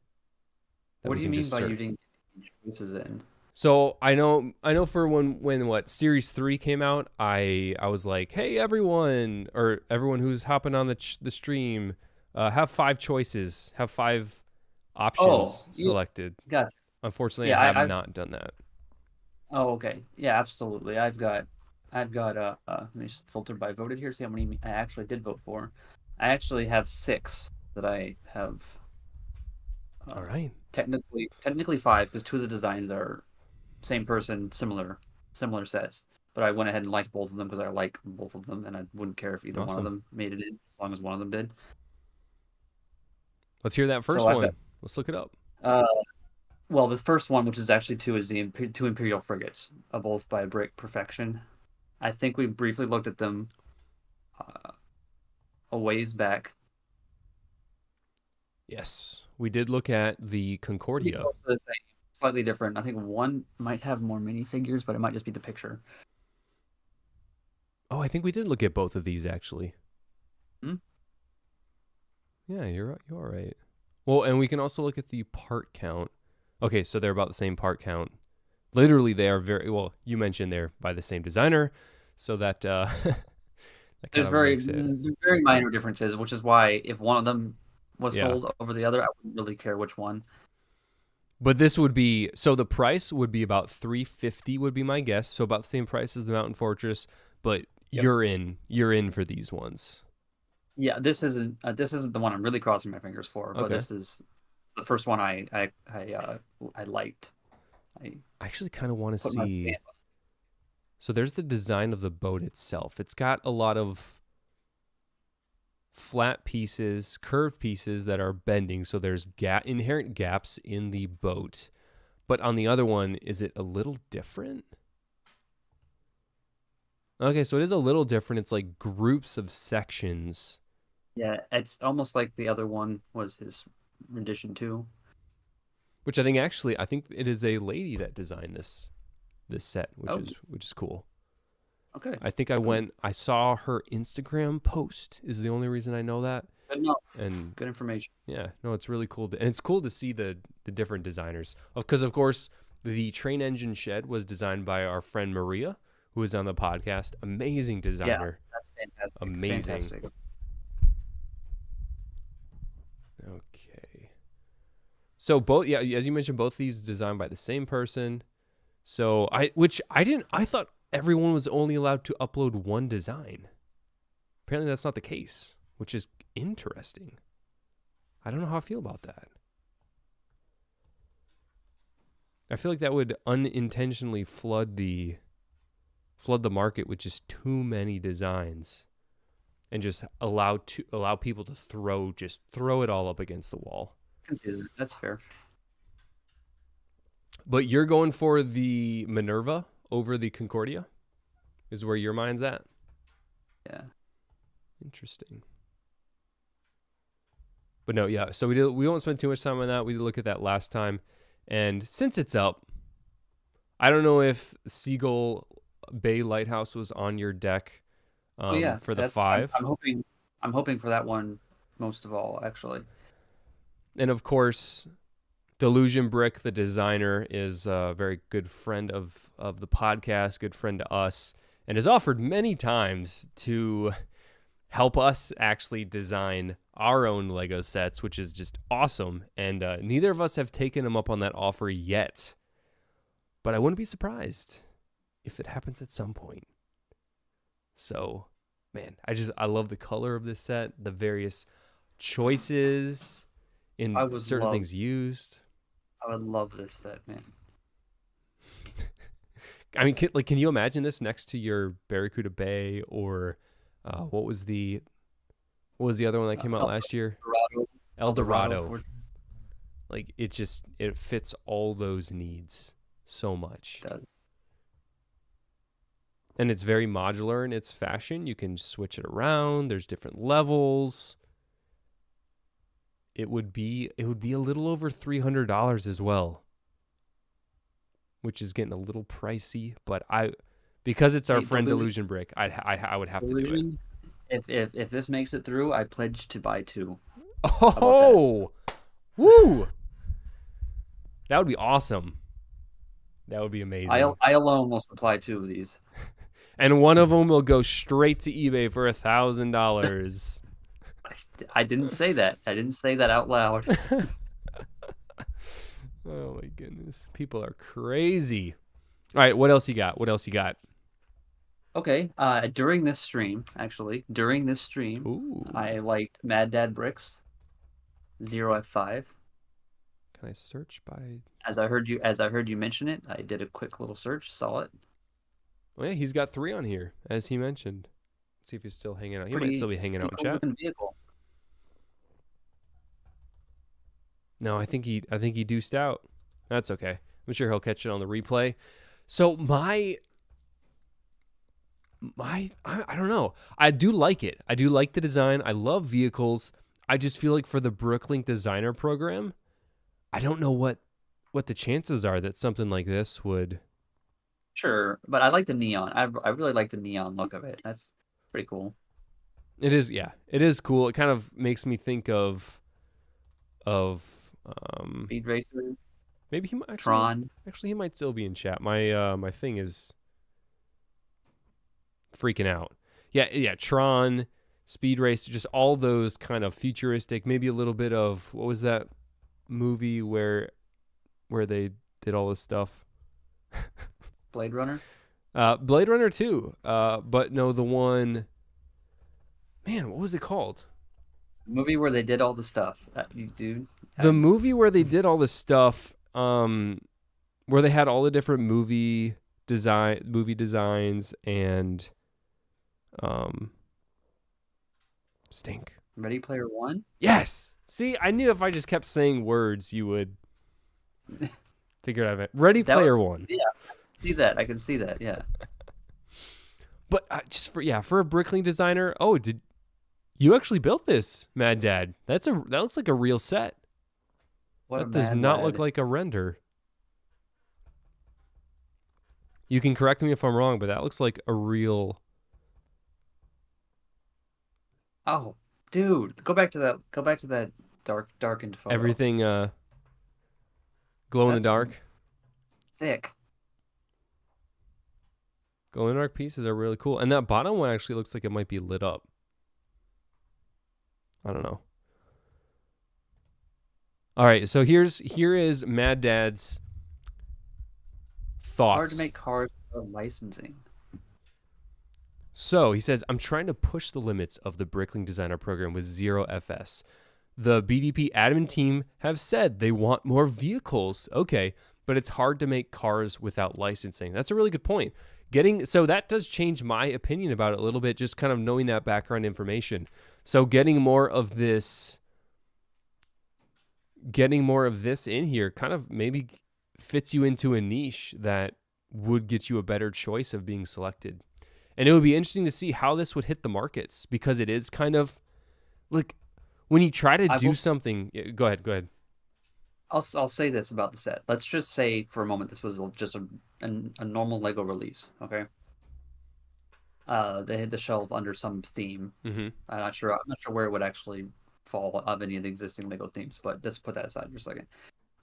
What do you mean by you didn't get choices in? So I know for when Series 3 came out, I was like, hey, everyone who's hopping on the stream, have 5 choices, have 5 options selected. Gotcha. Unfortunately, I have not done that. Oh, okay. Yeah, absolutely. I've got let me just filter by voted here, see how many I actually did vote for. I actually have 6 that I have. All right. Technically 5, because 2 of the designs are same person, similar sets. But I went ahead and liked both of them because I like both of them, and I wouldn't care if either one of them made it in, as long as one of them did. Let's hear that first one. Let's look it up. Well, the first one, which is actually 2, is the 2 Imperial frigates, both by Brick Perfection. I think we briefly looked at them a ways back. Yes, we did look at the Concordia. Slightly different. I think one might have more minifigures, but it might just be the picture. Oh, I think we did look at both of these, actually. Hmm? Yeah, you're right. Well, and we can also look at the part count. Okay, so they're about the same part count. Literally, they are very well. You mentioned they're by the same designer, so that there's very minor differences, which is why if one of them was sold over the other, I wouldn't really care which one. But this would be, so the price would be about $350 would be my guess. So about the same price as the Mountain Fortress, but you're in for these ones. Yeah, this isn't the one I'm really crossing my fingers for, but this is the first one I liked. I actually kind of want to see. So there's the design of the boat itself. It's got a lot of flat pieces, curved pieces that are bending. So there's inherent gaps in the boat. But on the other one, is it a little different? Okay, so it is a little different. It's like groups of sections. Yeah, it's almost like the other one was his rendition too. Which I think it is a lady that designed this set, which is cool. Okay. I think I saw her Instagram post is the only reason I know that. Good enough. And good information. Yeah, no, it's really cool. And it's cool to see the different designers. Because, of course, the train engine shed was designed by our friend Maria, who was on the podcast. Amazing designer. Yeah, that's fantastic. Amazing. Fantastic. Okay. So both, yeah, as you mentioned, both these designed by the same person. So I thought everyone was only allowed to upload one design. Apparently that's not the case, which is interesting. I don't know how I feel about that. I feel like that would unintentionally flood the market with just too many designs and just allow people to throw it all up against the wall. I can see that. That's fair. But you're going for the Minerva over the Concordia? Is where your mind's at? Yeah. Interesting. But no, yeah. So we won't spend too much time on that. We did look at that last time. And since it's up, I don't know if Seagull Bay Lighthouse was on your deck for the 5. I'm hoping for that one most of all, actually. And of course, Delusion Brick, the designer, is a very good friend of the podcast, good friend to us, and has offered many times to help us actually design our own Lego sets, which is just awesome. And neither of us have taken him up on that offer yet. But I wouldn't be surprised if it happens at some point. So, man, I love the color of this set, the various choices in certain things used. I would love this set, man. I mean, can you imagine this next to your Barracuda Bay or what was the other one that came out last year? El Dorado. Like it fits all those needs so much. It does. And it's very modular in its fashion. You can switch it around. There's different levels. It would be a little over $300 as well, which is getting a little pricey. But because it's our friend Delusion Brick, I would have to do it. If this makes it through, I pledge to buy 2. Oh, woo! That would be awesome. That would be amazing. I alone will supply 2 of these. And one of them will go straight to eBay for $1,000. I didn't say that. I didn't say that out loud. Oh my goodness. People are crazy. All right, what else you got? Okay, during this stream, Ooh. I liked Mad Dad Bricks 0F5. Can I search by? As I heard you mention it, I did a quick little search, saw it. Well, yeah, he's got 3 on here, as he mentioned. Let's see if he's still hanging out. He might still be hanging out in chat. Vehicle. No, I think he deuced out. That's okay. I'm sure he'll catch it on the replay. So I don't know. I do like it. I do like the design. I love vehicles. I just feel like for the BRICKLINK Designer Program, I don't know what the chances are that something like this would. Sure, but I like the neon. I really like the neon look of it. That's pretty cool. It is, yeah. It is cool. It kind of makes me think of Speed Racer. Maybe he might actually, Tron. Actually, he might still be in chat. My thing is freaking out. Yeah. Tron, Speed Racer, just all those kind of futuristic. Maybe a little bit of what was that movie where they did all this stuff? Blade Runner. Blade Runner 2. But no, the one. Man, what was it called? The movie where they did all the stuff. Movie where they did all the stuff. Where they had all the different movie movie designs, and stink. Ready Player One? Yes. See, I knew if I just kept saying words, you would figure it out. Ready Player One. Yeah, see that. I can see that. Yeah. But just for a Bricklink designer. Oh, did you actually built this, Mad Dad? That looks like a real set. That does not look like a render. You can correct me if I'm wrong, but that looks like a real. Oh, dude, go back to that. Go back to that darkened photo. Everything glow in the dark. Thick. Glow in the dark pieces are really cool, and that bottom one actually looks like it might be lit up. I don't know. All right, so here is Mad Dad's thoughts. Hard to make cars without licensing. So he says, I'm trying to push the limits of the BRICKLINK Designer Program with zero FS. The BDP admin team have said they want more vehicles. Okay, but it's hard to make cars without licensing. That's a really good point. So that does change my opinion about it a little bit, just kind of knowing that background information. So getting more of this in here kind of maybe fits you into a niche that would get you a better choice of being selected. And it would be interesting to see how this would hit the markets, because it is kind of like when you try to do something. Go ahead. I'll say this about the set. Let's just say for a moment this was just a normal Lego release. Okay. They hit the shelf under some theme. Mm-hmm. I'm not sure where it would actually fall of any of the existing Lego themes, but let's put that aside for a second.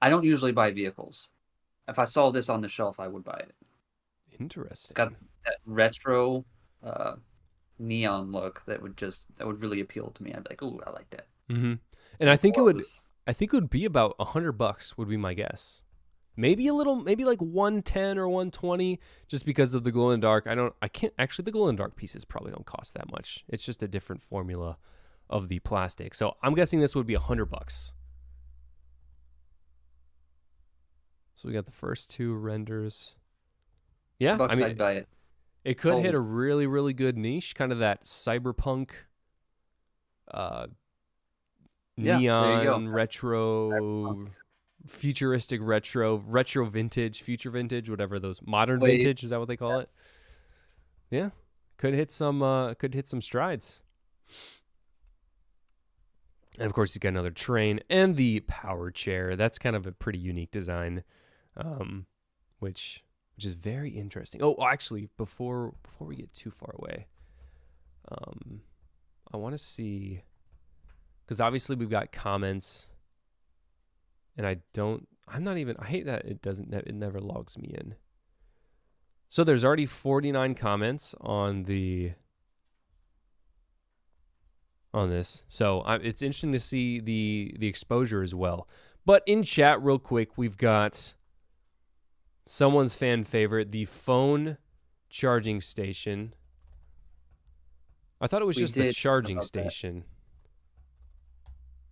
I don't usually buy vehicles. If I saw this on the shelf, I would buy it. Interesting. It's got that retro neon look that would really appeal to me. I'd be like, ooh, I like that. Mm-hmm. And I think it would be about $100 would be my guess. Maybe like 110 or 120, just because of the glow in the dark. The glow in the dark pieces probably don't cost that much. It's just a different formula of the plastic. So I'm guessing this would be $100. So we got the first two renders. Yeah, I mean, I'd buy it. It could hit a really, really good niche, kind of that cyberpunk, neon, retro, futuristic retro vintage, future vintage, whatever those modern vintage, is that what they call it? Yeah, could hit some strides. And of course, you got another train and the power chair. That's kind of a pretty unique design, which is very interesting. Oh, actually, before we get too far away, I want to see, because obviously we've got comments, and I hate that it never logs me in. So there's already 49 comments on this. So it's interesting to see the exposure as well. But in chat real quick, we've got someone's fan favorite, the phone charging station. I thought it was just the charging station.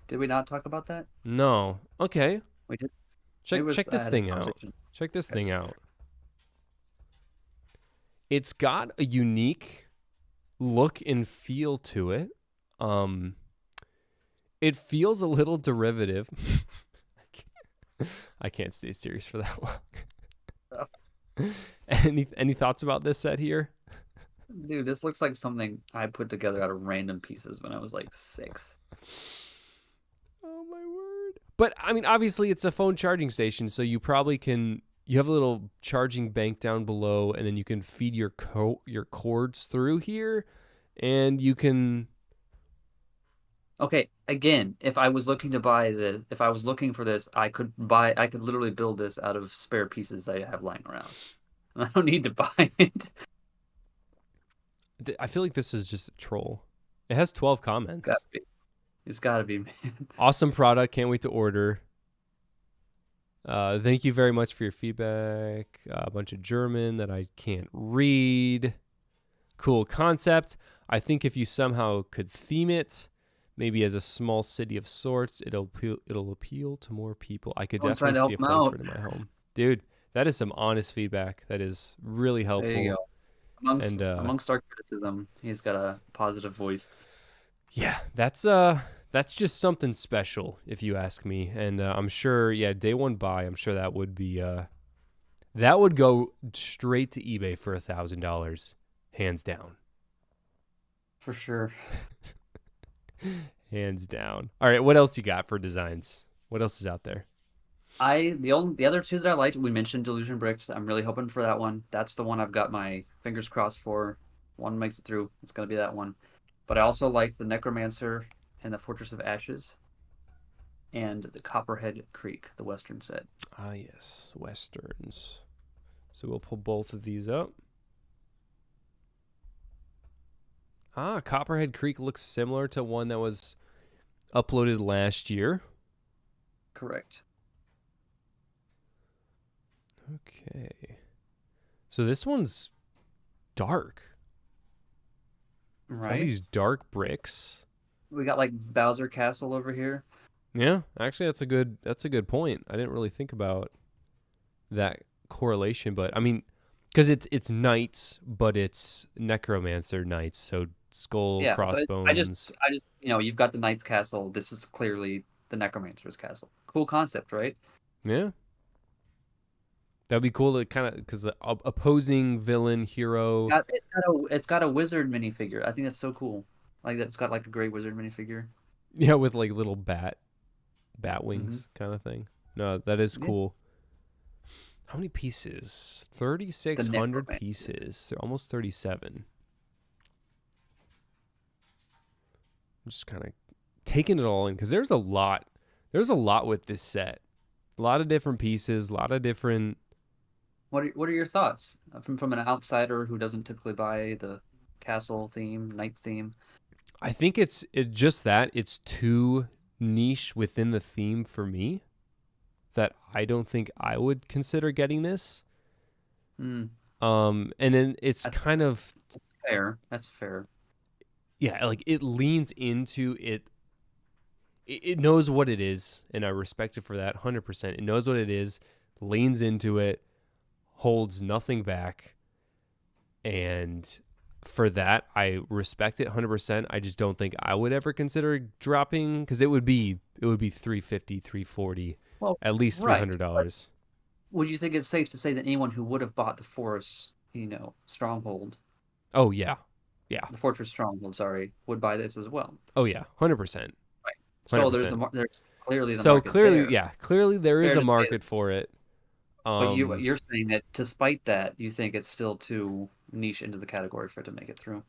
Did we not talk about that? No. Okay. We did. Check this thing out. Check this thing out. It's got a unique look and feel to it. It feels a little derivative. I can't stay serious for that long. Any thoughts about this set here? Dude, this looks like something I put together out of random pieces when I was like 6. Oh my word. But I mean, obviously it's a phone charging station, so you probably you have a little charging bank down below, and then you can feed your cords through here, and you can. Okay, again, if I was looking for this, I could literally build this out of spare pieces I have lying around. I don't need to buy it. I feel like this is just a troll. It has 12 comments. It's gotta be, man. Awesome product. Can't wait to order. Thank you very much for your feedback. A bunch of German that I can't read. Cool concept. I think if you somehow could theme it, maybe as a small city of sorts, it'll appeal to more people. I could definitely see a place for it in my home. Dude, That is some honest feedback. That is really There you helpful. go. Amongst And amongst our criticism, he's got a positive voice. yeah, that's just something special if you ask me. And I'm sure, yeah, day one buy, I'm sure that would be that would go straight to eBay for $1,000, hands down. For sure. Hands down. All right, what else you got for designs? What else is out there? The other two that I liked, we mentioned Delusion Bricks. I'm really hoping for that one. That's the one I've got my fingers crossed for. One makes it through. It's gonna be that one. But I also liked the Necromancer and the Fortress of Ashes and the Copperhead Creek, the Western set. Ah, yes, Westerns. So we'll pull both of these up. Ah, Copperhead Creek looks similar to one that was uploaded last year. Correct. Okay. So this one's dark. All Right. these dark bricks. We got like Bowser Castle over here. Yeah, actually that's a good point. I didn't really think about that correlation, but I mean, because it's knights, but it's necromancer knights, so skull, Yeah, so crossbones. I just, you've got the Knight's Castle. This is clearly the Necromancer's Castle. Cool concept, right? Yeah. That'd be cool to kind of, because the opposing villain hero. It's got a wizard minifigure. I think that's so cool. Like that, it's got like a gray wizard minifigure. Yeah, with like little bat wings kind of thing. No, that is Yeah. cool. How many pieces? 3,600 pieces. They're almost 37. I'm just kind of taking it all in because there's a lot. There's a lot with this set. A lot of different pieces. A lot of different. What are your thoughts from an outsider who doesn't typically buy the castle theme, knight theme? I think it's just that it's too niche within the theme for me that I don't think I would consider getting this. And then it's kind of fair. That's fair. Yeah, like it leans into it. It knows what it is, and I respect it for that 100%. It knows what it is, leans into it, holds nothing back, and for that I respect it 100%. I just don't think I would ever consider dropping, because it would be $350, $340, at least $300. Would you think it's safe to say that anyone who would have bought the Forest, Stronghold? Oh yeah, the Fortress Stronghold, sorry, would buy this as well. Oh yeah, 100%. Right. So 100%. there's clearly the so market clearly there. Yeah, clearly there is a market for it. But you're saying that despite that, you think it's still too niche into the category for it to make it through.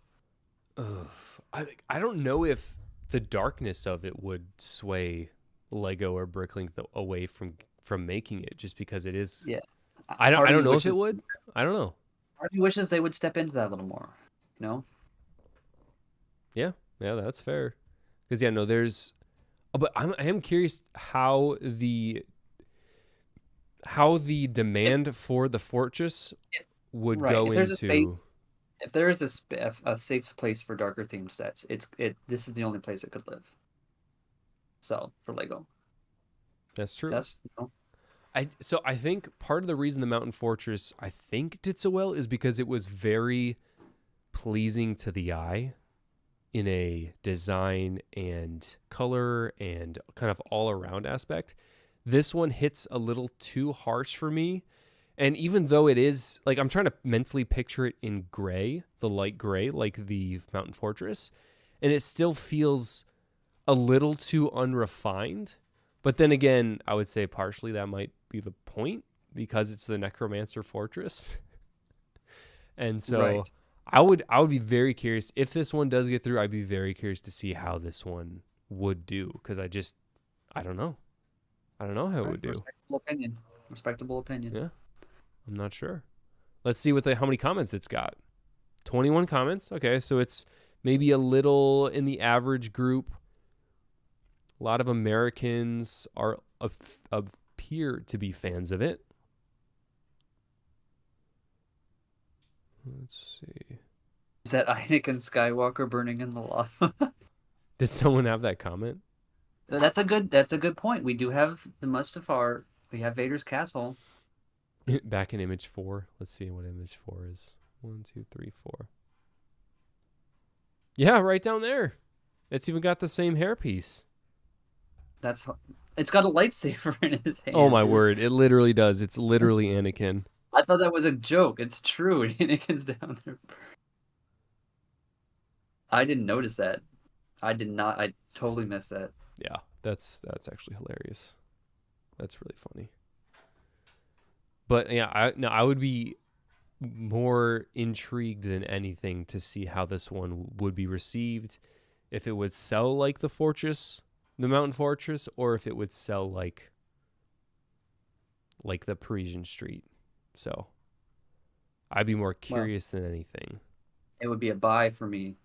I don't know if the darkness of it would sway Lego or BRICKLINK away from making it, just because it is. Yeah. I don't know if it would. I don't know. Part of me wishes they would step into that a little more. Yeah, that's fair. Because there's. But I am curious how the demand for the fortress would go into. If there is a safe place for darker themed sets, this is the only place it could live. So for Lego. That's true. Yes. I think part of the reason the Mountain Fortress I think did so well is because it was very pleasing to the eye in a design and color and kind of all around aspect. This one hits a little too harsh for me. And even though it is, like, I'm trying to mentally picture it in gray, the light gray, like the Mountain Fortress, and it still feels a little too unrefined. But then again, I would say partially that might be the point, because it's the Necromancer Fortress. And so I would be very curious if this one does get through. I'd be very curious to see how this one would do, because I don't know. I don't know how it would do. Respectable opinion. Yeah. I'm not sure. Let's see how many comments it's got. 21 comments. Okay, so it's maybe a little in the average group. A lot of Americans appear to be fans of it. Let's see. Is that Anakin Skywalker burning in the lava? Did someone have that comment? That's a good point. We do have the Mustafar. We have Vader's castle. Back in image 4. Let's see what image 4 is. 1, 2, 3, 4. Yeah, right down there. It's even got the same hairpiece. It's got a lightsaber in his hand. Oh my word. It literally does. It's literally Anakin. I thought that was a joke. It's true. Anakin's down there. I didn't notice that. I did not. I totally missed that. Yeah, that's actually hilarious. That's really funny. But yeah, I would be more intrigued than anything to see how this one would be received, if it would sell like the Mountain Fortress, or if it would sell like the Parisian Street. So I'd be more curious than anything. It would be a buy for me.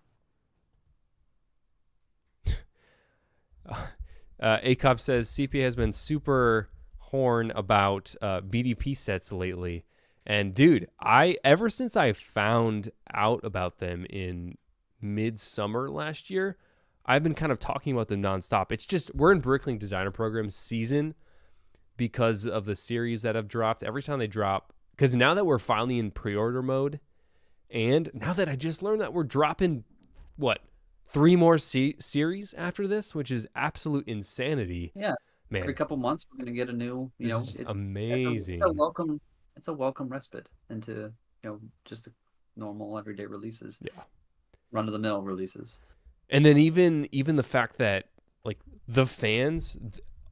ACOP says CPA has been super horn about BDP sets lately. And dude, ever since I found out about them in midsummer last year, I've been kind of talking about them nonstop. It's just, we're in BRICKLINK Designer Program season because of the series that have dropped. Every time they drop, because now that we're finally in pre-order mode, and now that I just learned that we're dropping, 3 more series after this, which is absolute insanity. Yeah, man. Every couple months we're gonna get a new. It's amazing. It's a welcome respite into just normal everyday releases. Yeah, run of the mill releases. And then even the fact that like the fans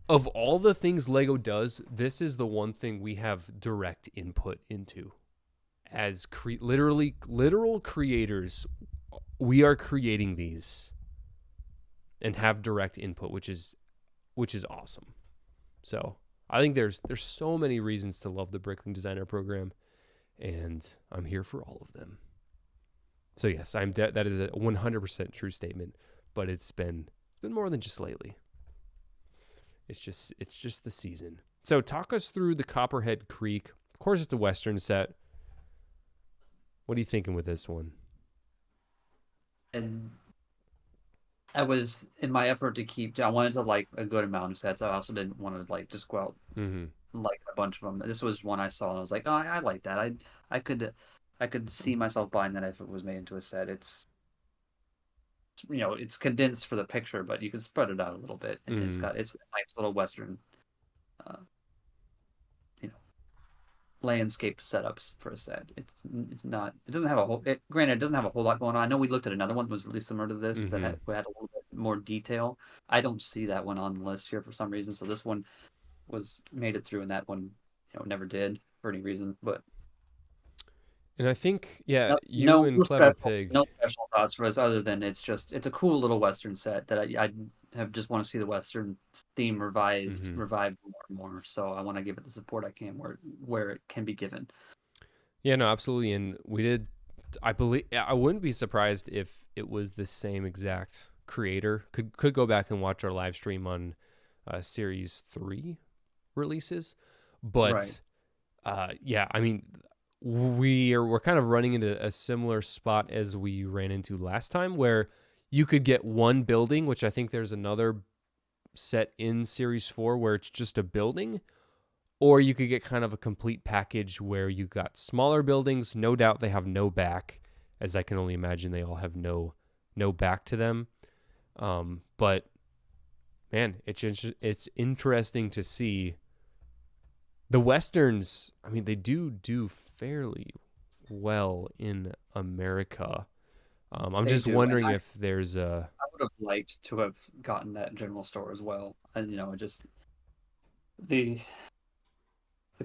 of all the things Lego does, this is the one thing we have direct input into as literal creators. We are creating these and have direct input, which is awesome. So I think there's so many reasons to love the BRICKLINK Designer Program, and I'm here for all of them. So yes, that is a 100% true statement, but it's been more than just lately. It's just the season. So talk us through the Copperhead Creek. Of course, it's a Western set. What are you thinking with this one? And I was, in my effort to I wanted to like a good amount of sets. I also didn't want to like just go out like a bunch of them. This was one I saw and I was like, oh, I like that. I could see myself buying that if it was made into a set. It's condensed for the picture, but you can spread it out a little bit, and it's a nice little Western, landscape setups for a set. It doesn't have a whole. Granted, it doesn't have a whole lot going on. I know we looked at another one that was really similar to this that had a little bit more detail. I don't see that one on the list here for some reason. So this one made it through, and that one, never did for any reason. But and I think and Clever Pig. No special thoughts for us other than it's a cool little Western set that I have just want to see the Western theme revived more and more. So I want to give it the support I can where it can be given. Yeah, no, absolutely. And we did. I believe I wouldn't be surprised if it was the same exact creator. Could go back and watch our live stream on Series 3 releases, but yeah, I mean. We're kind of running into a similar spot as we ran into last time, where you could get one building, which I think there's another set in Series 4 where it's just a building, or you could get kind of a complete package where you got smaller buildings. No doubt they have no back, as I can only imagine they all have no back to them. But man, it's interesting to see. The Westerns, I mean, they do fairly well in America. I'm just wondering if there's a... I would have liked to have gotten that general store as well. And, just the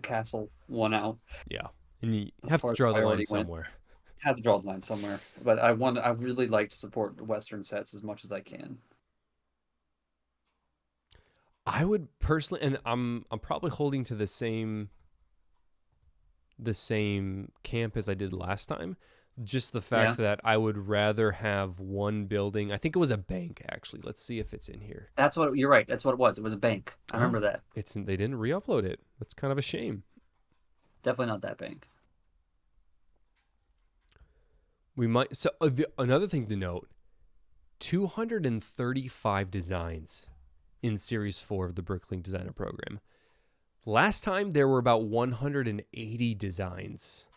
castle won out. Yeah, and you have to draw the line somewhere. Have to draw the line somewhere. But I really like to support the Western sets as much as I can. I would personally, and I'm probably holding to the same camp as I did last time. Just the fact that I would rather have one building. I think it was a bank, actually. Let's see if it's in here. You're right. That's what it was. It was a bank. I remember that. They didn't re-upload it. That's kind of a shame. Definitely not that bank. We might. So another thing to note: 235 designs in Series 4 of the BRICKLINK Designer Program. Last time there were about 180 designs.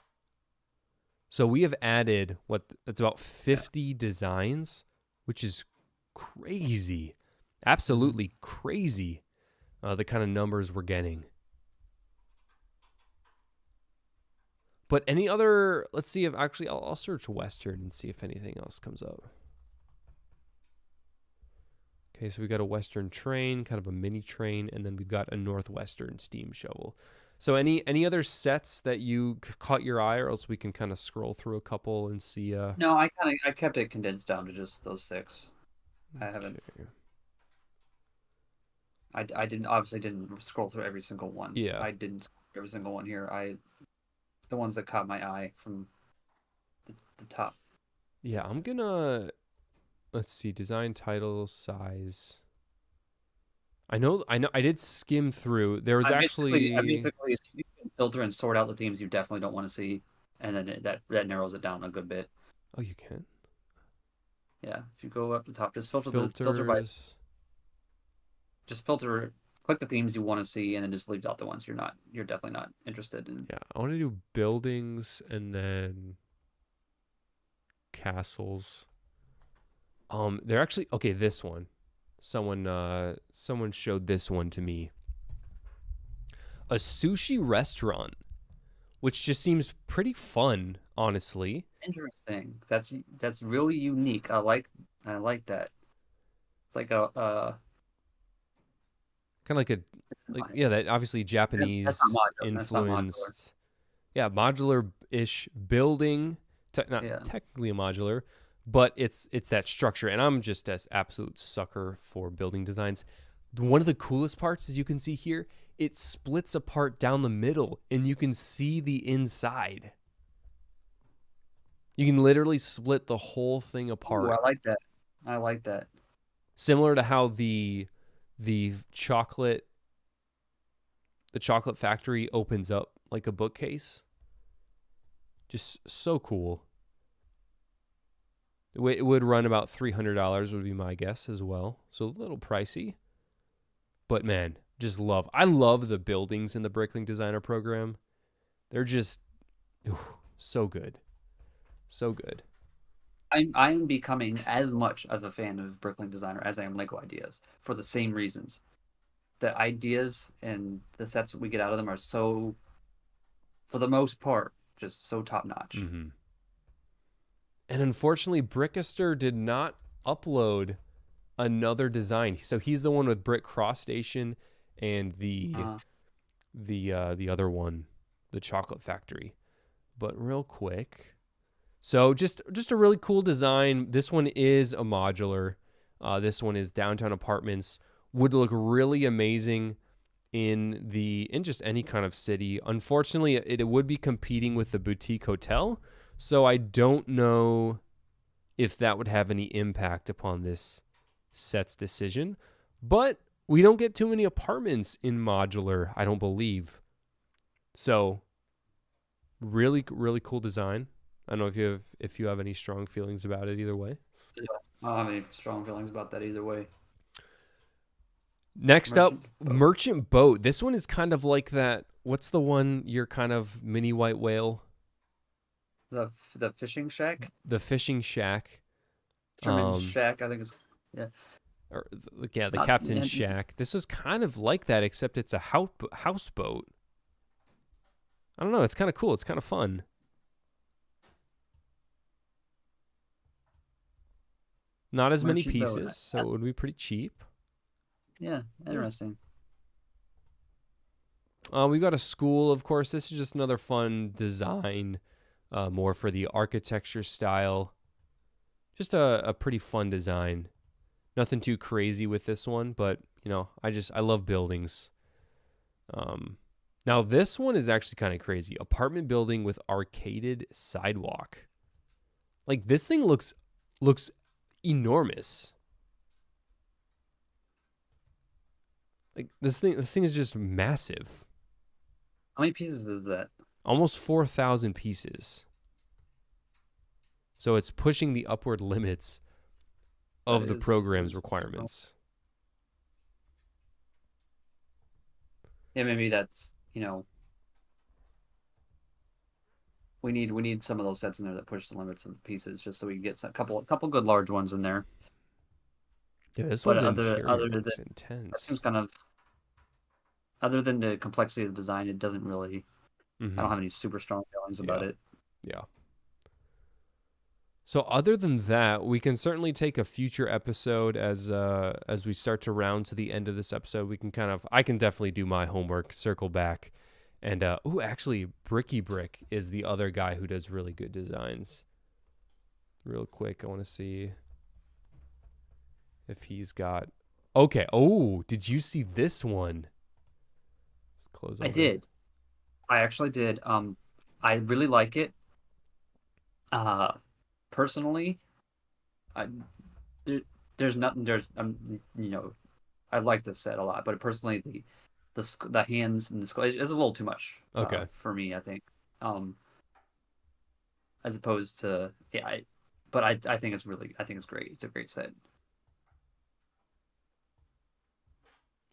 So we have added that's about 50 designs, which is crazy. Absolutely crazy. The kind of numbers we're getting. But any other, let's see if actually I'll search Western and see if anything else comes up. Okay, so we got a Western train, kind of a mini train, and then we've got a Northwestern steam shovel. So any other sets that you caught your eye, or else we can kind of scroll through a couple and see. No, I kept it condensed down to just those 6. I haven't. I didn't scroll through every single one. Yeah. I didn't scroll through every single one here. The ones that caught my eye from the top. Yeah, I'm gonna, let's see, design, title, size. I know. I did skim through. There was I basically you can filter and sort out the themes you definitely don't want to see, and then that narrows it down a good bit. Oh, you can. Yeah, if you go up the top, just filter click the themes you want to see, and then just leave out the ones you're definitely not interested in. Yeah, I want to do buildings and then castles. They're actually okay. This one, someone showed this one to me. A sushi restaurant, which just seems pretty fun, honestly. Interesting. That's really unique. I like that. It's like a kind of like that obviously Japanese influenced. Yeah, modular-ish building. Not technically a modular, but it's that structure. And I'm just an absolute sucker for building designs. One of the coolest parts, as you can see here, it splits apart down the middle, and you can see the inside. You can literally split the whole thing apart. Ooh, I like that. Similar to how the chocolate factory opens up like a bookcase. Just so cool. It would run about $300 would be my guess as well. So a little pricey. But man, I love the buildings in the BRICKLINK Designer Program. They're just so good. So good. I am becoming as much of a fan of BRICKLINK Designer as I am Lego Ideas for the same reasons. The ideas and the sets that we get out of them are so, for the most part, just so top notch. Mm-hmm. And unfortunately, Brickester did not upload another design. So he's the one with Brick Cross Station and the other one, the Chocolate Factory. But real quick, so just a really cool design. This one is a modular. This one is downtown apartments. Would look really amazing in just any kind of city. Unfortunately, it would be competing with the boutique hotel. So I don't know if that would have any impact upon this set's decision. But we don't get too many apartments in modular, I don't believe. So really, really cool design. I don't know if you have any strong feelings about it either way. Yeah, I don't have any strong feelings about that either way. Next up, Merchant Boat. This one is kind of like that. What's the one? Your kind of mini white whale. The fishing shack. The fishing shack. Shack, I think it's the captain's shack. This is kind of like that, except it's a houseboat. I don't know. It's kind of cool. It's kind of fun. Not as many pieces, so it would be pretty cheap. Yeah, interesting. We got a school, of course. This is just another fun design, more for the architecture style. Just a pretty fun design. Nothing too crazy with this one, but I love buildings. Now this one is actually kind of crazy. Apartment building with arcaded sidewalk. Like this thing looks enormous. Like this thing is just massive. How many pieces is that? Almost 4,000 pieces. So it's pushing the upward limits of the program's requirements. Yeah, maybe that's, we need some of those sets in there that push the limits of the pieces, just so we can get a couple good large ones in there. Yeah, this But one's interior other than looks that intense. seems kind of, other than the complexity of the design, it doesn't really. I don't Mm-hmm. have any super strong feelings about Yeah, it. yeah. So other than that, we can certainly take a future episode as we start to round to the end of this episode. We can I can definitely do my homework, circle back, and actually, Bricky Brick is the other guy who does really good designs. Real quick, I want to see if he's got. Okay. Oh, did you see this one? Let's close I over. did. I actually did. I really like it. Uh, Personally, I there, there's nothing. I like this set a lot, but personally, the hands and the skull is a little too much Okay. for me. I think, um, as opposed to yeah. But I think I think it's great. It's a great set.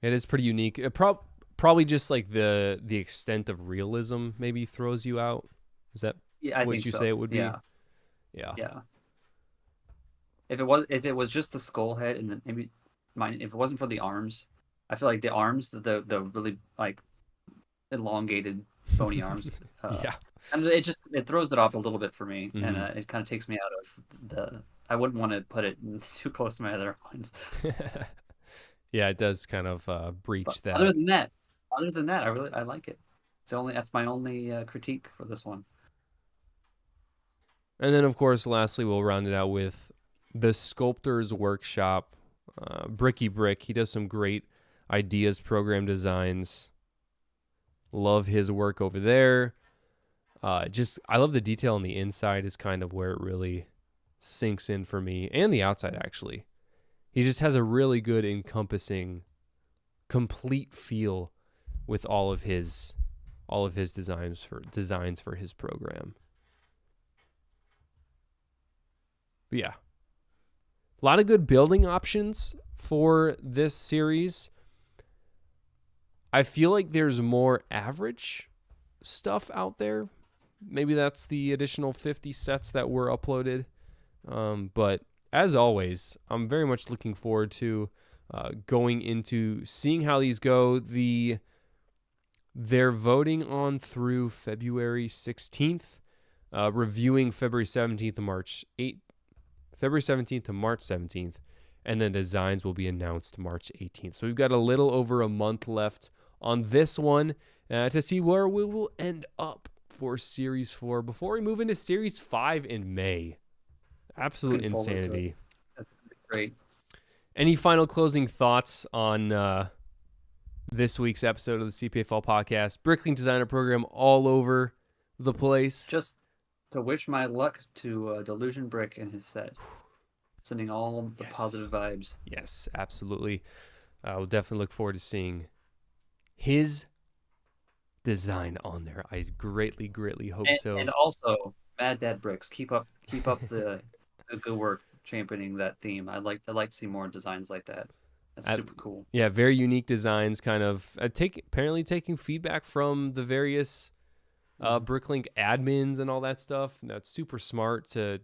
It is pretty unique. Probably just like the extent of realism maybe throws you out. Is that Yeah, I what think you say so. it would be? Yeah, Yeah. yeah. If it was just the skull head and then maybe mine, if it wasn't for the arms, I feel like the arms, the really like elongated bony arms, Yeah. and it throws it off a little bit for me, and Hmm. it kind of takes me out of the. I wouldn't want to put it too close to my other ones. Yeah, it does kind of But breach that. other than that, I like it. That's my only critique for this one. And then, of course, lastly, we'll round it out with the Sculptor's Workshop, Bricky Brick. He does some great ideas, program designs. Love his work over there. I love the detail on the inside is kind of where it really sinks in for me, and the outside actually. He just has a really good encompassing, complete feel with all of his designs for his program. But yeah, a lot of good building options for this series. I feel like there's more average stuff out there. Maybe that's the additional 50 sets that were uploaded. But as always, I'm very much looking forward to going into seeing how these go. They're voting on through February 16th, reviewing February 17th to March 8th, February 17th to March 17th, and then designs will be announced March 18th. So we've got a little over a month left on this one to see where we will end up for Series 4 before we move into Series 5 in May. Absolute Looking forward to it. insanity. That's great. Any final closing thoughts on this week's episode of the CPA-fol podcast? BRICKLINK Designer Program all over the place. Just to wish my luck to Delusion Brick and his set. Sending all the positive vibes. Yes, absolutely. I will definitely look forward to seeing his design on there. I greatly, greatly hope so. And also, Mad Dad Bricks, keep up the good work championing that theme. I'd like to see more designs like that. That's super cool. Yeah, very unique designs. Kind of apparently taking feedback from the various BRICKLINK admins and all that stuff. And that's super smart to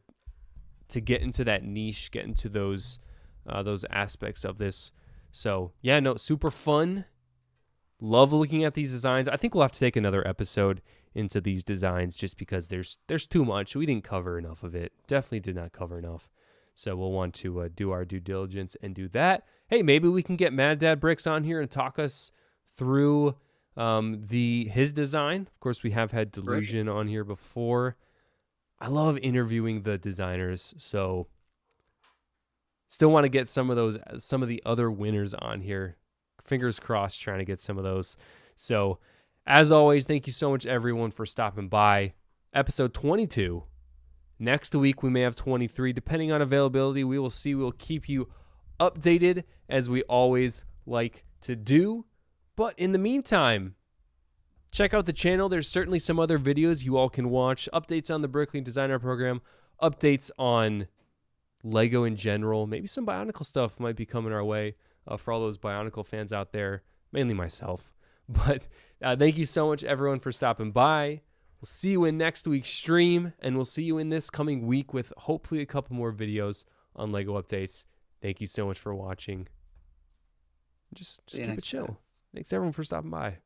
get into that niche, get into those aspects of this. So yeah, no, super fun. Love looking at these designs. I think we'll have to take another episode into these designs just because there's too much. We didn't cover enough of it. Definitely did not cover enough. So we'll want to do our due diligence and do that. Hey, maybe we can get Mad Dad Bricks on here and talk us through his design. Of course, we have had Delusion on here before. I love interviewing the designers, so still want to get some of the other winners on here. Fingers crossed, trying to get some of those. So, as always, thank you so much, everyone, for stopping by. Episode 22. Next week, we may have 23. Depending on availability, we will see. We'll keep you updated, as we always like to do. But in the meantime, check out the channel. There's certainly some other videos you all can watch. Updates on the BRICKLINK Designer Program. Updates on Lego in general. Maybe some Bionicle stuff might be coming our way for all those Bionicle fans out there. Mainly myself. But thank you so much, everyone, for stopping by. We'll see you in next week's stream, and we'll see you in this coming week with hopefully a couple more videos on LEGO updates. Thank you so much for watching. Just keep it chill. Thanks, everyone, for stopping by.